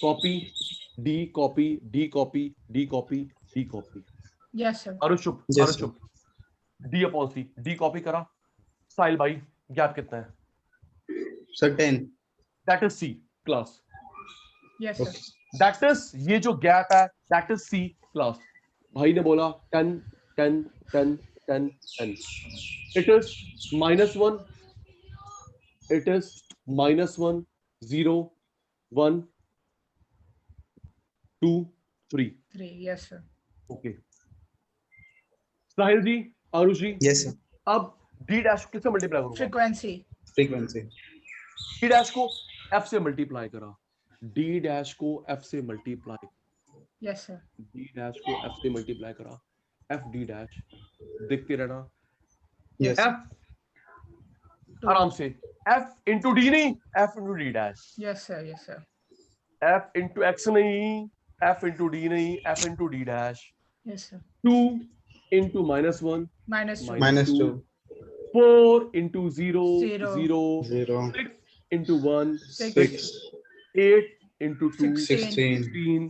copy, D copy, D copy, D copy, D copy. Yes sir. Aarush चुप. Yes, Aarush चुप. D upon C. D copy करा. साहिल भाई gap कितना है? Sir 10. That is C class. Yes sir. That is, ये जो gap है that is C class. भाई ने बोला 10 10 10 10 10. It is -1. It is -1 0 1 2 3. 3. Yes sir. Okay. Sahil ji, Aarush ji, yes sir. अब डी डैश किससे मल्टीप्लाई करूंगा? फ्रीक्वेंसी। फ्रीक्वेंसी। डी डैश को एफ से मल्टीप्लाई करा, डी डैश को एफ से multiply, yes sir. D dash को एफ से मल्टीप्लाई करा, एफ डी डैश, देखते रहना। यस एफ आराम से, एफ इंटू डी नहीं, F into D dash. Yes sir, yes sir. F into x नहीं, एफ इंटू डी नहीं, F into D dash. Yes sir. 2 into -1 -2 4 into 0 Zero. 0 0 6 into 1 6 8 into 2 16 16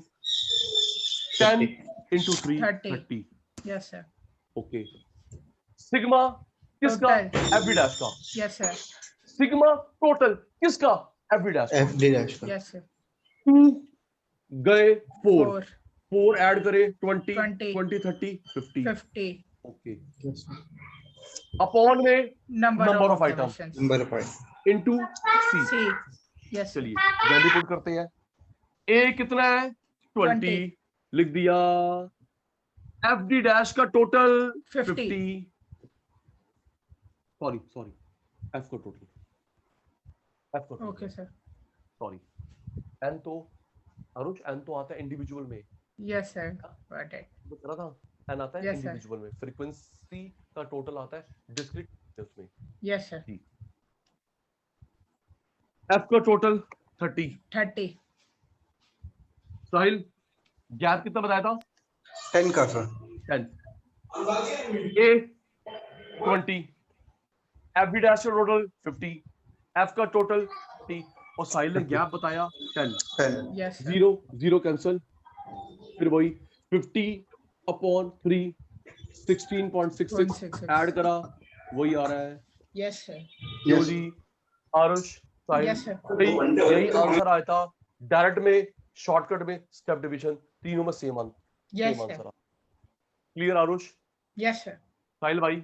10 into 3 30. 30। Yes sir. Okay, sigma किसका? Total. F D dash का। Yes sir. Sigma total किसका? F D dash का। F D dash का। Yes sir. 2 गए 4 4 4 add करे 20 20 20 30 50। 50 okay, upon में number Number of of items. Observations. Number of into C. C. Yes. चलिए value put करते हैं। ए कितना है? 20 20. लिख दिया। एफ डी डैश का टोटल 50. 50। सॉरी सॉरी, एफ का टोटल, एफ का ओके सर। सॉरी, एन तो अरुष, एन तो आता है इंडिविजुअल में, यस सर, गॉट इट। बता रहा था, एन आता है Yes, sir. इंडिविजुअल में, फ्रीक्वेंसी का टोटल आता है डिस्क्रीट उसमें। Yes sir. एफ का टोटल 30। 30। साहिल गैप कितना बताया था? 10 का सर। 10। ए 20, एफ डी डैश का टोटल 50, एफ का टोटल 30 और साहिल ने गैप बताया 10। 10 यस सर। 0 0 कैंसिल, फिर वही 50 अपॉन 3 16.66 ऐड करा, वही आ रहा है। Yes sir. क्यों जी आरुष, साहिल, यस सर। यही आंसर आया था डायरेक्ट में, शॉर्टकट में, स्टेप डिवीजन, तीनों में same yes answer. Sir. Clear Aarush? Yes sir. Sahil भाई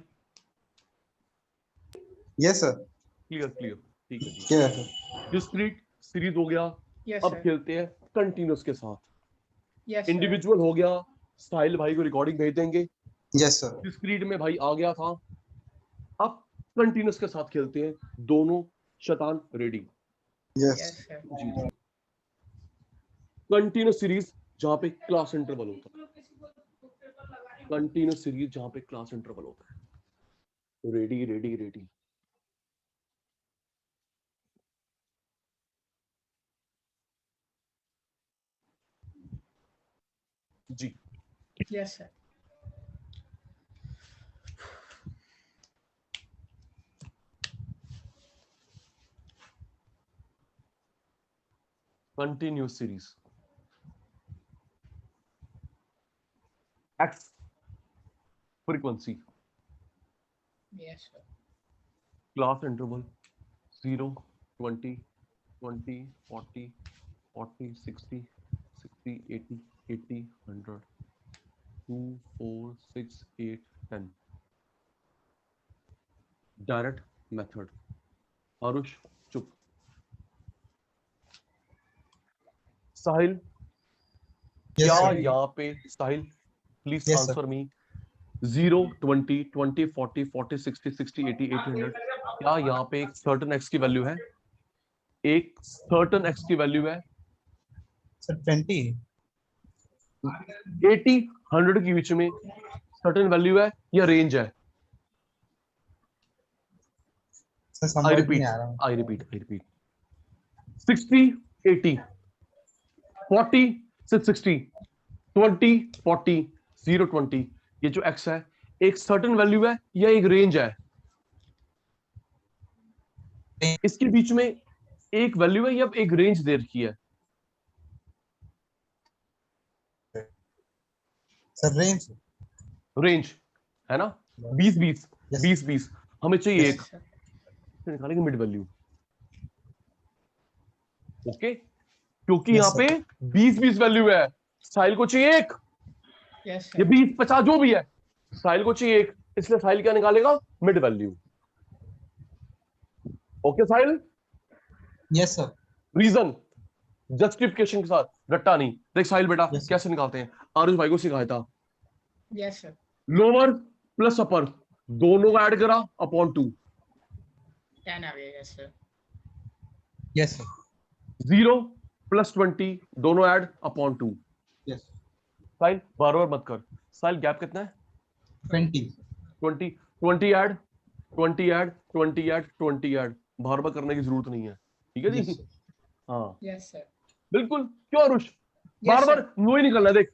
यस सर। क्लियर क्लियर, ठीक है जी। क्या है? डिस्क्रीट सीरीज हो गया, यस अब सर। खेलते हैं कंटिन्यूअस के साथ। यस इंडिविजुअल हो गया, साहिल भाई को रिकॉर्डिंग भेज देंगे। Yes sir. डिस्क्रीट में भाई आ गया था, अब कंटिन्यूअस के साथ खेलते हैं। दोनों शैतान रेडी? Yes sir. जी जी। कंटिन्यूअस सीरीज जहां पे क्लास इंटरवल होता है, कंटिन्यूअस सीरीज जहां पे क्लास इंटरवल होता है। Ready ready ready. जी yes sir. Continuous series x frequency, yes sir. Class interval 0 20 20 40 40 60 60 80 80 100 2 4 6 8 10। Direct method. Aarush चुप। साहिल Yes, क्या sir. यहाँ पे, Sahil please Yes, sir. Answer me, 0 20 20 40 40 60 60 80 80 100, क्या यहाँ पे एक सर्टेन एक्स की वैल्यू है? एक सर्टेन एक्स की वैल्यू है सर 20 80 100 के बीच में सर्टेन वैल्यू है या रेंज है? सर आई समझ रिपीट नहीं आ रहा। आई रिपीट आई रिपीट 60 80 40 से 60 20 40 0 20, ये जो x है एक सर्टेन वैल्यू है या एक रेंज है? इसके बीच में एक वैल्यू है या एक रेंज दे रखी है? सर रेंज रेंज है ना, 20 20 Yes. 20 20, हमें चाहिए Yes. एक, तो निकालेंगे मिड वैल्यू। ओके, क्योंकि Yes, यहाँ sir. पे 20 20 वैल्यू है, साहिल को चाहिए एक, यस ये सर। 20 50 जो भी है, साहिल को चाहिए एक, इसलिए साहिल क्या निकालेगा? Mid value. Okay Sahil, yes sir. Reason justification के साथ, रट्टा नहीं। देख साहिल बेटा Yes, sir. कैसे निकालते हैं, आरुष भाई को सिखाया था। Yes sir. लोअर प्लस अपर दोनों को ऐड करा अपॉन 2, 10 आ गया। Yes sir. Yes sir. 0 plus 20 दोनों ऐड अपॉन 2। यस। साहिल बार बार मत कर। साहिल गैप कितना है? 20। 20 20 ऐड 20 ऐड 20 ऐड 20 ऐड, बार बार करने की जरूरत नहीं है, ठीक है जी। Yes, sir. हाँ यस सर। बिल्कुल, क्यों अरुष? Yes, बार बार sir. वही निकलना है, देख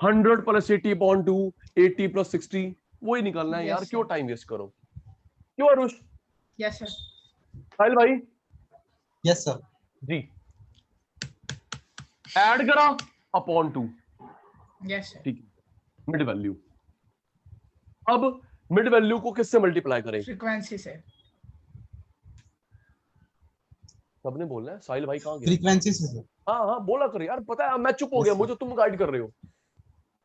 100 प्लस 80 अपॉन 2, 80 प्लस 60 वही निकलना है। Yes, यार sir. क्यों टाइम वेस्ट करो, क्यों अरुष? Yes sir. साहिल भाई Yes, sir. जी, ऐड करा अपॉन 2, यस सर। ठीक है। मिड वैल्यू, अब मिड वैल्यू को किससे मल्टीप्लाई करें? फ्रीक्वेंसी से। सबने बोलना है। साहिल भाई कहाँ गया? Frequency से sir. हाँ हाँ बोला कर यार, पता है मैं चुप हो Yes, गया, sir. मुझे तुम गाइड कर रहे हो।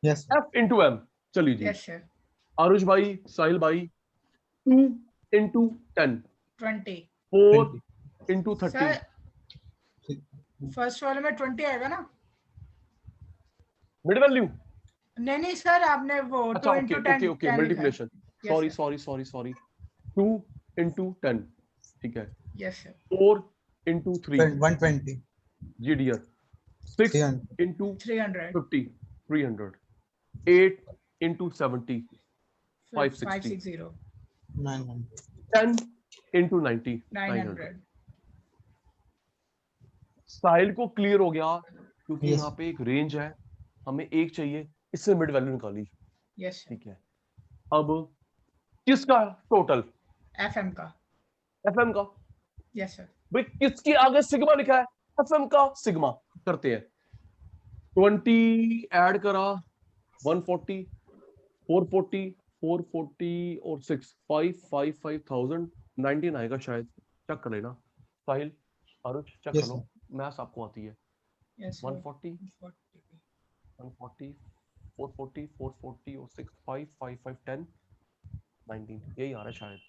Yes, sir. F into M, चलिए जी। Yes sir. आरुष भाई, साहिल भाई, 2 इंटू 10, 20 4 20. इंटू 30, सर, फर्स्ट वाले में 20 आएगा ना? Mid value. नहीं नहीं सर, आपने वो अच्छा 2 ओके into 10 ओके ओके, 10 लिखा है। Multiplication, Yes, sorry sir. Sorry sorry sorry, 2 into 10, ठीक है। Yes sir. 4 इंटू 3 120. जी डियर, 6 300. Into 300 50 300, 8 into 70 560, 560 900. 10 इंटू 90 900। 900। साहिल को क्लियर हो गया, क्योंकि Yes. यहाँ पे एक रेंज है, हमें एक चाहिए, इससे मिड वैल्यू निकाली, यस सर। ठीक है। अब किसका टोटल? एफएम का। एफएम का। Yes sir. भाई किसके आगे सिग्मा लिखा है? एफएम का सिग्मा। करते हैं, 20 ऐड करा 140 440 440 और 6 555,000 19 आएगा शायद, चेक कर लेना साहिल, आरुष चेक Yes, कर लो, sir. मैथ्स आपको आती है। Yes sir. 140 140 440 440 और 6 5 5 5 10 19, यही आ रहा है शायद।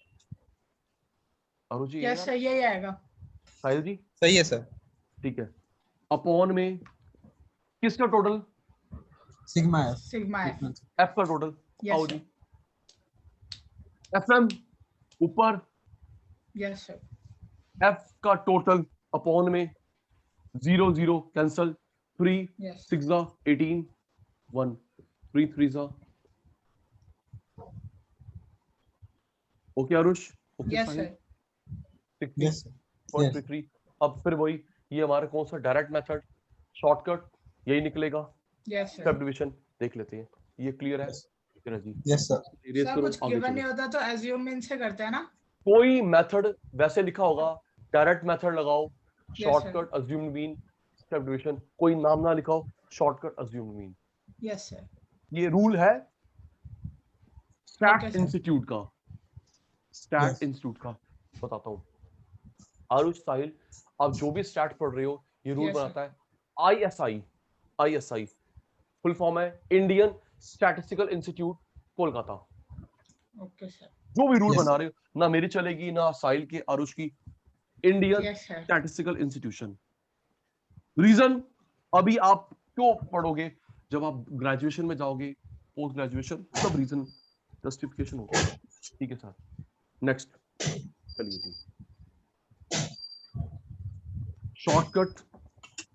अरुण जी यस सर, यही आएगा। साहिल जी सही है सर। ठीक है। अपॉन में किसका टोटल? सिग्मा है। Sigma F. एफ का टोटल। आओ यस जी, सर। एफएम ऊपर, यस सर। एफ का टोटल अपॉन में 0 0 cancel, 3 yes 6 18 1 3 3 okay Aarush, okay yes Sahil, sir. 60 yes sir. 0.33। अब फिर वही, ये हमारा कौन सा डायरेक्ट मेथड, शॉर्टकट यही निकलेगा। Yes step sir. डिवीजन देख लेते हैं, ये क्लियर है? तेरा जी यस सर। इरेज सर करो, कुछ आगे गिवन नहीं चलो। होता तो एज्यूम इन से करते हैं ना? कोई मेथड वैसे लिखा होगा, डायरेक्ट मेथड लगाओ, Yes, shortcut assume mean, step division, कोई नाम ना लिखाओ, shortcut assume mean. Yes sir. ये रूल है Okay, स्टैट sir. इंस्टीट्यूट का, स्टैट Yes. इंस्टीट्यूट का बताता हूँ। आरुष साहिल, आप जो भी स्टैट पढ़ रहे हो, ये रूल Yes, sir. बनाता है आईएसआई। आईएसआई फुल फॉर्म है Indian statistical institute Kolkata. Okay sir. जो भी रूल Yes, बना sir. रहे हो, ना मेरी चलेगी ना साहिल की, आरुष की, Indian yes sir. Statistical institution. Reason, अभी आप क्यों पढ़ोगे, जब आप ग्रेजुएशन में जाओगे, पोस्ट ग्रेजुएशन, सब रीजन जस्टिफिकेशन होगा, ठीक है सर। नेक्स्ट चलिए जी, shortcut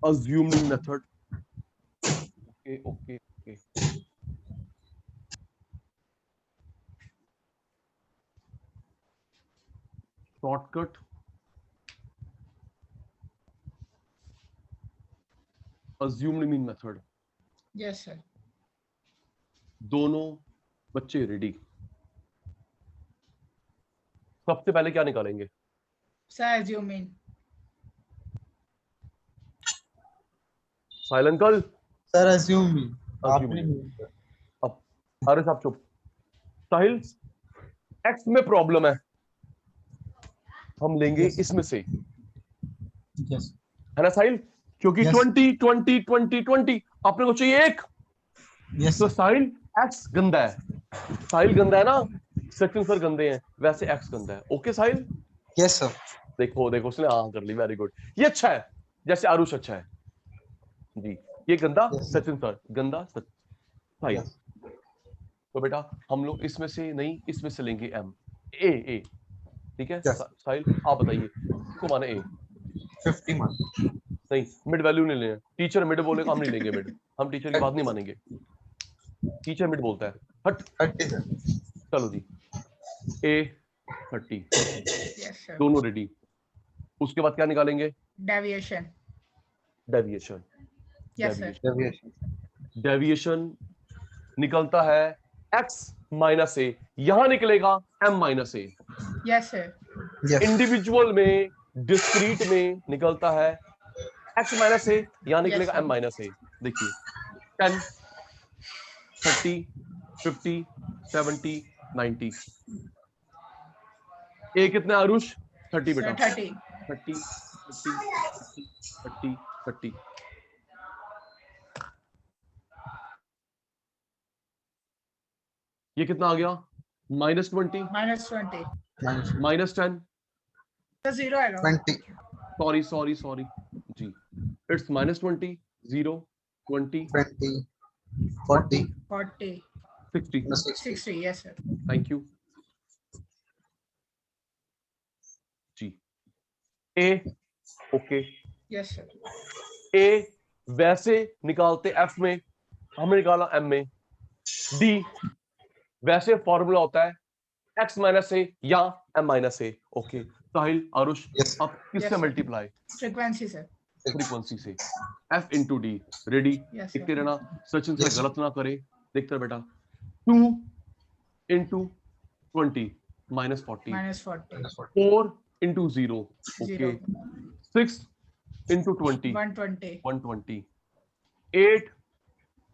assuming method. Okay okay okay, shortcut assuming method. Yes sir. दोनों बच्चे रेडी, सबसे पहले क्या निकालेंगे? Sir assume in. Sahil uncle sir assume भी Assume आपने भी। अब अरे साहब चुप। साहिल, एक्स में प्रॉब्लम है, हम लेंगे Yes. इसमें से, यस है ना साहिल? क्योंकि Yes. 20 20 20 20 अपने को चाहिए एक, यस तो सर। साहिल एक्स गंदा है, साहिल गंदा है ना, सचिन सर गंदे हैं, वैसे एक्स गंदा है। Okay Sahil, yes sir. देखो देखो उसने हाँ कर ली, वेरी गुड, ये अच्छा है, जैसे आरुष अच्छा है जी, ये गंदा Yes. सचिन सर गंदा साहिल। Yes. तो बेटा हम लोग इसमें से नहीं, इसमें से लेंगे m। a ठीक है Yes. साहिल, आप बताइए को माने a। 50 मान। नहीं, मिड वैल्यू नहीं लेना, टीचर मिड बोलेगा, हम नहीं लेंगे मिड, हम टीचर की बात नहीं मानेंगे। टीचर मिड बोलता है, हट। 30 सर। चलो जी, a 30, Yes, sir. दोनों रेडी। उसके बाद क्या निकालेंगे? Deviation. Deviation. Yes, sir. Deviation निकलता है x माइनस ए, यहां निकलेगा m माइनस ए। Yes, sir. Yes. इंडिविजुअल में, डिस्क्रीट में निकलता है x माइनस ए, यहां निकलेगा sir. m माइनस ए। देखिए 10, 30, 50, 70, 90। ए कितना आरुष? 30 Sir, बेटा। 30. 30, 50, 30, 30। ये कितना आ गया? -20, -20. -10, तो 0 आएगा. 20. सॉरी जी, it's -20, 0, 20, 20. 40. 40. 60। 60. Yes, sir. Thank you जी। ए ओके, Yes, sir. ए वैसे निकालते एफ में, हमने निकाला एम में। डी वैसे फॉर्मूला होता है एक्स माइनस ए या M minus A. Okay Sahil, Aarush, Yes. अब किससे Yes, sir. Multiply? Frequency, sir. Frequency से। F into D. Ready? Yes, sir. देखते रहना, सचिन से Yes. गलत ना करे, देखते रह बेटा। 2 into 20 -40, -40. 4 into 0 okay, 0. 6 into 20 120. 120, 8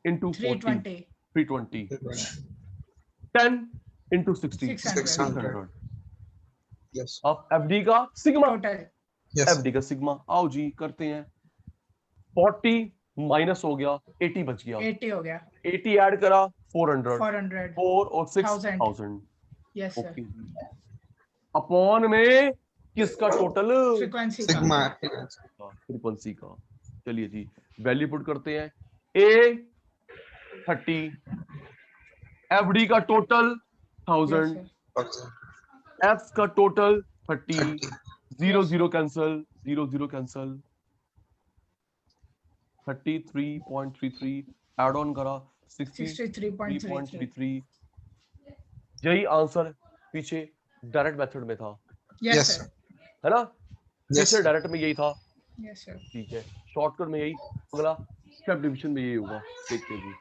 into 40 320. 320, 10 into 60 600. 600. Yes. अब एफडी का सिग्मा, Total. Yes. एफडी का सिग्मा आओ जी करते हैं। 40 माइनस हो गया, 80 बच गया, 80 हो गया. 80 ऐड करा 400, 400. 4 और 6 1000. 1000। Yes, sir. ओके, अपॉन में किसका टोटल? Frequency का. Sigma. फ्रीक्वेंसी का। चलिए जी, वैल्यू पुट करते हैं। ए 30, एफडी का टोटल Yes, 1000, sir. एफ का total 30, 30. 0 0 cancel, 0 0 cancel, 33.33 add on करा 63.33. 63.33। यही आंसर पीछे डायरेक्ट मेथड में था, Yes, Yes. sir. है ना? Yes. पीछे डायरेक्ट में यही था, Yes, sir. ठीक है। शॉर्टकट में यही, अगला स्टेप डिवीजन में यही होगा। देखते हैं जी,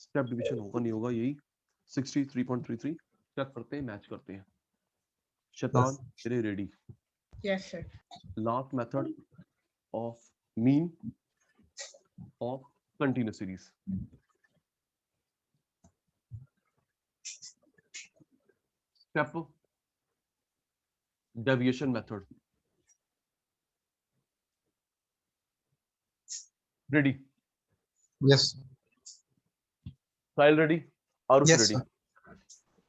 स्टेप डिवीजन होगा नहीं होगा यही 63.33। चेक करते हैं, मैच करते हैं। शैतान तेरे ready? Yes, sir. Last method of mean of continuous series. Step deviation method. Ready? Yes. Sahil ready? Aarush Yes, ready? sir.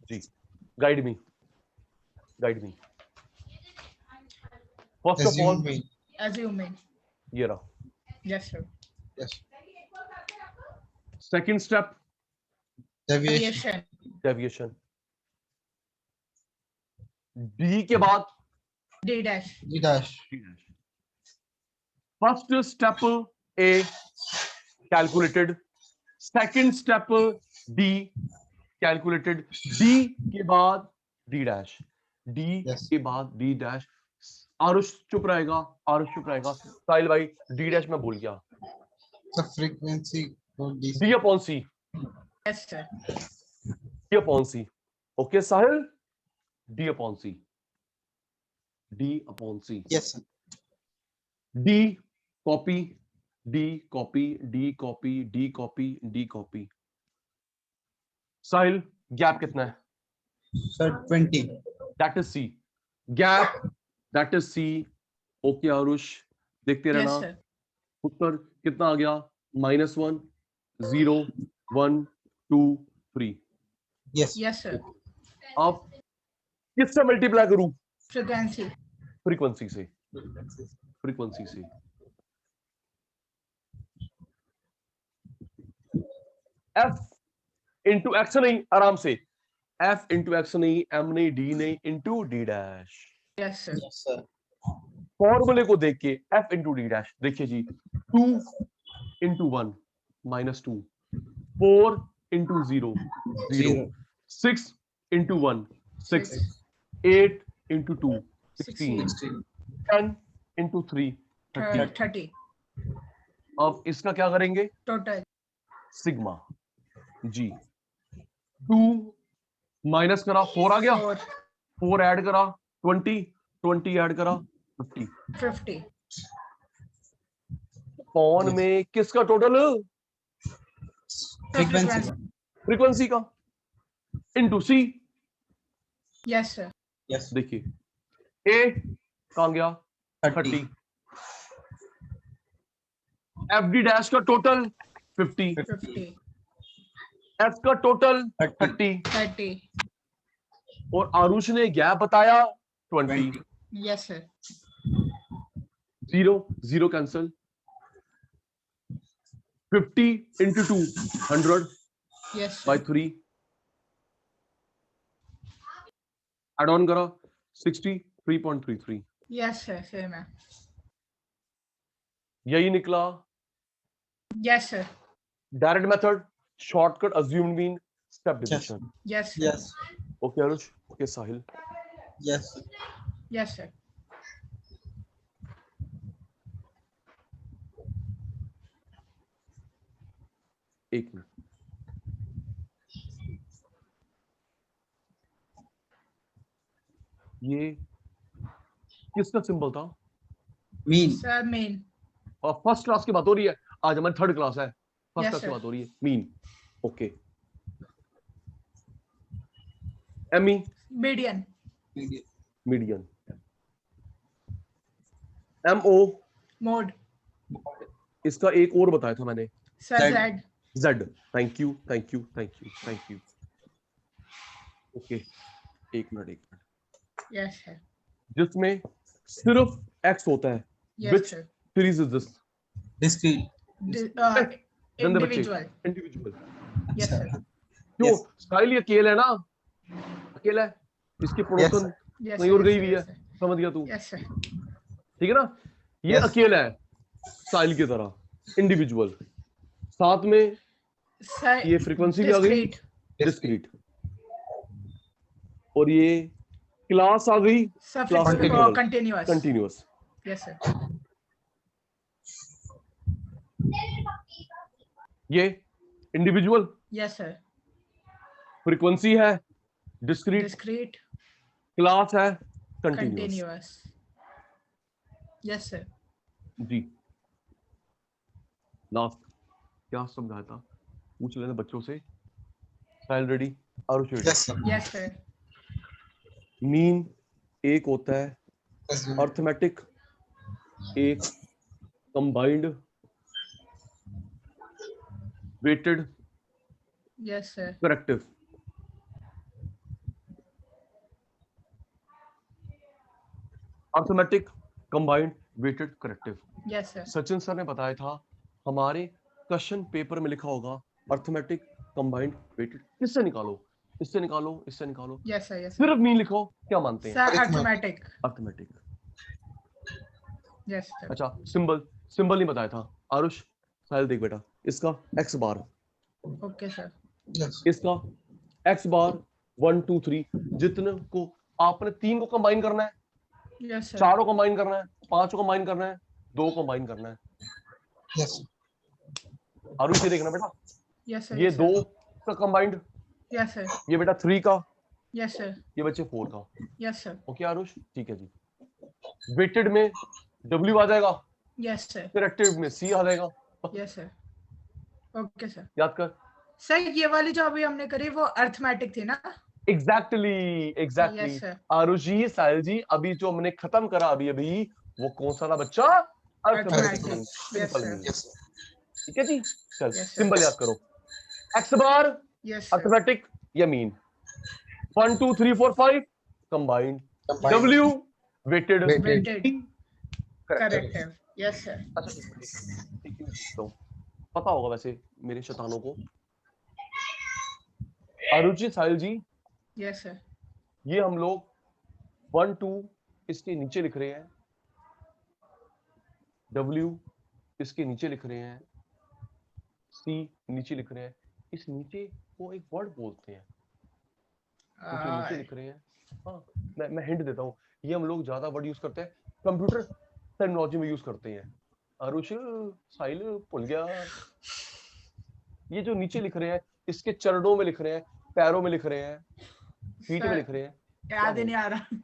जी, guide me, guide me. First of all Assuming. Assuming. ये रहा। Yes, sir. Yes. Second step Deviation. Deviation. Deviation. D के बाद D dash. D dash. First step A calculated, second step D calculated, D के बाद D dash, D Yes. के बाद D dash. Aarush चुप रहेगा, आरुष चुप रहेगा। साहिल भाई, डी डैश मैं भूल गया। The frequency will be. D upon C, Yes, sir. D upon C. Okay Sahil, D upon C, D upon C. Yes, sir. D copy, D copy, D copy, D copy, D copy. Sahil, gap कितना है? Sir, 20. That is C, gap that is C. Okay Aarush, देखते Yes, रहना। sir. उत्तर कितना आ गया? -1, 0, 1, 2, 3। Yes. Yes, sir. अब किससे multiply करूं? Frequency. Frequency से, फ्रीक्वेंसी से। एफ इंटू एक्स नहीं, आराम से f इंटू एक्स नहीं, m नहीं, d नहीं, into d dash. Yes sir. Yes sir. फॉर्मूले को देख के f इंटू d डैश, देखिए जी 2 into 1 minus 2, 4 into 0 0, 6 into 1 6, 8 into 2 16, 10 into 3 30। 30 अब इसका क्या करेंगे? टोटल। सिग्मा जी। 2 माइनस करा 4 आ गया, 4 ऐड करा 20, 20 ऐड करा 50। 50 पॉन में किसका टोटल? फ्रीक्वेंसी का into C. Yes sir. Yes. देखिए ए कहां गया? 30। एफ डी डैश का टोटल 50, एफ का टोटल 30 और आरुष ने गैप बताया 20। Yes sir. 0 0 cancel, 50 into 2 100 yes by 3 add on करा 63.33। Yes sir. सेम है। यही निकला yes sir. Direct method, shortcut, assumed mean, step division. Yes yes. Okay Aarush, okay Sahil. Yes. Yes sir. एक minute, ये किसका सिंबल था? Mean sir mean. और first class की बात हो रही है, आज हमारी थर्ड क्लास है, फर्स्ट Yes, क्लास की sir. बात हो रही है। Mean, okay. ME median. Median, MO mode. इसका एक और बताया था मैंने, sir Z. Z. Thank you thank you thank you thank you. Okay एक मिनट। Yes sir. जिसमें सिर्फ एक्स होता है, yes which sir. series is this? Discrete. गंदे बच्चे, इंडिविजुअल। इंडिविजुअल। Yes sir. क्यों स्टाइल ये अकेला है ना, अकेला है, इसकी पड़ोसन यस कहीं और गई हुई है, समझ गया तू? Yes sir. ठीक है ना, ये Yes. अकेला है स्टाइल की तरह, इंडिविजुअल। साथ में सर ये फ्रीक्वेंसी भी आ गई, डिस्क्रीट, और ये क्लास आ गई, class continuous. Continuous. Yes sir. ये इंडिविजुअल, यस सर। फ्रीक्वेंसी है डिस्क्रीट, क्लास है कंटिन्यूअस। कंटिन्यूअस। Yes sir. जी लास्ट क्या समझाया था, पूछ लेना बच्चों से। Sahil ready, Aarush ready? Yes sir. Mean एक होता है, अर्थमेटिक एक, combined, weighted, yes sir. Corrective. Arithmetic, combined, weighted, corrective. Yes sir. Sachin sir ने बताया था हमारे क्वेश्चन पेपर में लिखा होगा अर्थमेटिक, कंबाइंड, वेटेड। इससे निकालो, इससे निकालो, इससे निकालो। Yes sir. यस सिर्फ मीन लिखो, क्या मानते हैं? Sir arithmetic. Arithmetic. Yes sir. अच्छा सिंबल, सिंबल नहीं बताया था आरुष। साहिल देख बेटा, इसका एक्स बार, ओके सर। इसका एक्स बार 1 2 3, जितने को आपने 3 को कंबाइन करना है, यस सर। 4 को कंबाइन करना है, 5 को कंबाइन करना है, 2 को कंबाइन करना है। यस। आरुष ये देखना बेटा, यस सर। ये 2 का कंबाइंड, यस सर। ये बेटा 3 का, यस सर। ये बच्चे 4 का। Yes sir. ओके आरुष, ठीक है जी। वेटेड में W आ जाएगा, यस सर। करेक्टिव में C आ जाएगा। Yes sir. Okay sir. याद कर। सर ये वाली जो अभी हमने करी वो अर्थमेटिक थी ना? Exactly Yes, sir. आरुष जी, साहिल जी, अभी जो हमने खत्म करा अभी वो कौन सा था बच्चा? अर्थमेटिक। Yes, sir. ठीक है जी, चल Yes, sir. सिंबल याद करो। X bar Yes, sir. Arithmetic या mean, 1 2 3 4 5 combined, W weighted, Weighted. Corrective. Yes, sir. अच्छा तो पता होगा वैसे मेरे शैतानों को, आरुचि साहिल जी, यस सर। ये हम लोग 1 2 इसके नीचे लिख रहे हैं, W इसके नीचे लिख रहे हैं, C नीचे लिख रहे हैं। इस नीचे को एक वर्ड बोलते हैं, इसके नीचे लिख रहे हैं। हाँ, मैं हिंट देता हूँ, ये हम लोग ज्यादा वर्ड यूज करते हैं, कंप्यूटर टर्मिनोलॉजी में यूज करते हैं। आरुष साहिल भूल गया। ये जो नीचे लिख रहे हैं, इसके चरणों में लिख रहे हैं, पैरों में लिख रहे हैं, फीट में लिख रहे हैं। याद ही नहीं आ रहा।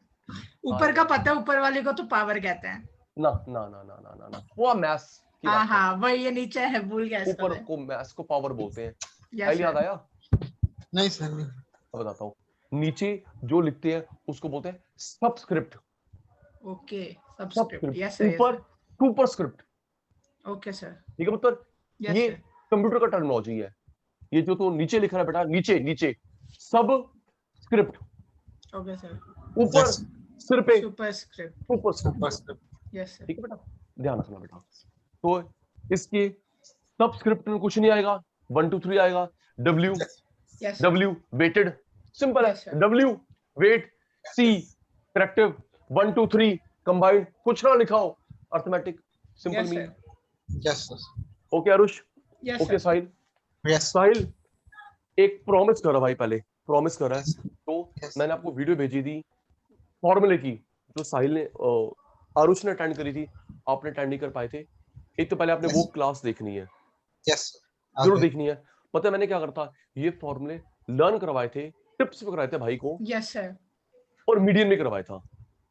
ऊपर का पता है, ऊपर वाले को तो पावर कहते हैं ना ना ना ना ना ना ना, वो मैथ्स की हाँ बात है। हाँ वही, ये नीचे है, भूल गया इसको ऊपर मैं। को मैथ्स को पावर बोलते हैं। Yes, साहिल याद sir. आया? नहीं सर नहीं। अब बताता हूँ, नीचे जो लिखते हैं उसको बोलते हैं subscript. Okay, subscript. Yes sir. ऊपर सुपरस्क्रिप्ट। Okay sir. ठीक है, मतलब ये कंप्यूटर का टर्मिनोलॉजी है। ये जो तो नीचे लिख रहा है बेटा, नीचे नीचे सब स्क्रिप्ट। Okay sir. ऊपर सिर पे सुपरस्क्रिप्ट। सुपरस्क्रिप्ट। Yes sir. ठीक है बेटा, ध्यान रखना बेटा। तो इसके सबस्क्रिप्ट में कुछ नहीं आएगा, 1 2 3 आएगा। W yes W weighted, simple है। Yes, sir. W weight, C corrective, 1 2 3 combined, कुछ ना लिखाओ, arithmetic, simple Yes, meaning. sir. Yes sir. Okay Arush? Yes, okay sir. Sahil? Yes Sahil एक प्रॉमिस कर रहा भाई, पहले प्रॉमिस कर रहा है। तो Yes. मैंने आपको वीडियो भेजी थी फॉर्मूले की, जो साहिल ने आरुष ने अटेंड करी थी, आपने अटेंड नहीं कर पाए थे। एक तो पहले आपने वो क्लास देखनी है, यस जरूर देखनी है। पता है मैंने क्या करता, ये फॉर्मूले लर्न करवाए थे, टिप्स पे करवाए थे भाई को, Yes, sir. और मीडियम में करवाया था।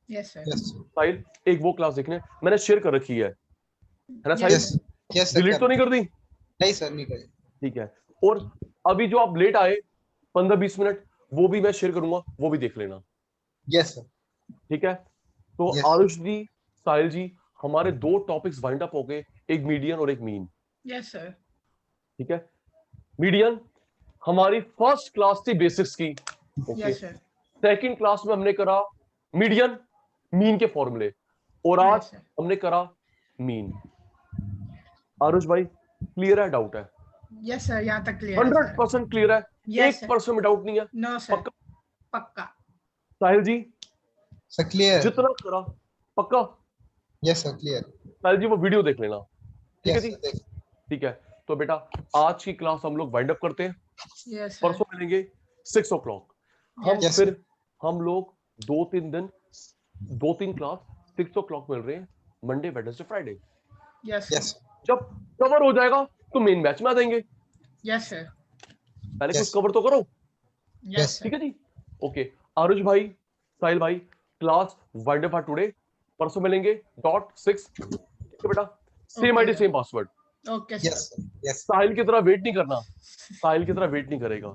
Yes, sir. यस साहिल एक वो क्लास देखने, मैंने शेयर कर रखी है ना Yes, Sahil? Yes yes sir. Delete तो नहीं कर दी? नहीं सर नहीं करें। ठीक है। और अभी जो आप लेट आए 15-20 मिनट, वो भी मैं शेयर करूंगा, वो भी देख लेना। Yes sir. ठीक है। तो Yes. आरुष जी, साहिल जी, हमारे 2 टॉपिक्स वाइंड अप हो गए, एक मीडियन और एक मीन। Yes, sir. ठीक है। मीडियन हमारी फर्स्ट क्लास थी बेसिक्स की। Okay. Yes, sir. Second class में हमने करा मीडियन, मीन के फॉर्मूले, और आज Yes, sir. हमने करा मीन। आरुष भाई क्लियर है, डाउट है? Yes, sir. यहाँ तक क्लियर है 100% क्लियर है, Yes, sir. 1% में डाउट नहीं है? No sir. पक्का? पक्का। Sahil ji sir clear. जितना करा पक्का? Yes sir clear. Sahil ji वो वीडियो देख लेना। ठीक है जी? यस ठीक है। तो बेटा आज की क्लास हम लोग वाइंड अप करते हैं, Yes, sir. परसों मिलेंगे 6 o'clock। हम Yes, फिर हम लोग 2-3 दिन 2-3 क्लास 6 o'clock मिल रहे हैं, Monday Wednesday Friday. Yes, sir. Yes जब कवर हो जाएगा तो मेन मैच में आ जाएंगे। Yes, sir. पहले Yes. कुछ कवर तो करो। Yes, ठीक sir. है जी? ओके आरुष भाई, साहिल भाई, क्लास वाइंड अप टुडे, परसों मिलेंगे .6। ठीक है बेटा, same Okay, ID sir. Same password. Okay, sir. Yes yes Sahil की तरह वेट नहीं करना, साहिल की तरह वेट नहीं करेगा।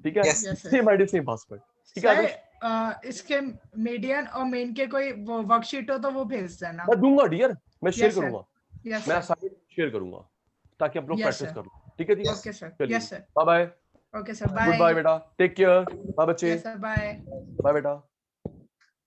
ठीक है? Yes. Yes, sir. Same ID same password. ठीक है आरुष? सर इसके मीडियन और मेन के कोई वो वर्कशीट हो तो वो भेज देना। मैं दूंगा डियर, मैं शेयर Yes, sir. करूंगा, Yes, मैं sir. असाइनमेंट शेयर करूंगा ताकि आप लोग Yes, प्रैक्टिस sir. कर लो। ठीक है जी? Okay, sir. चलिए, Yes, sir. Bye bye, Okay, sir. Good bye Bye. बेटा, टेक केयर, बाय बच्चे, Yes, sir. Bye. बाय बेटा।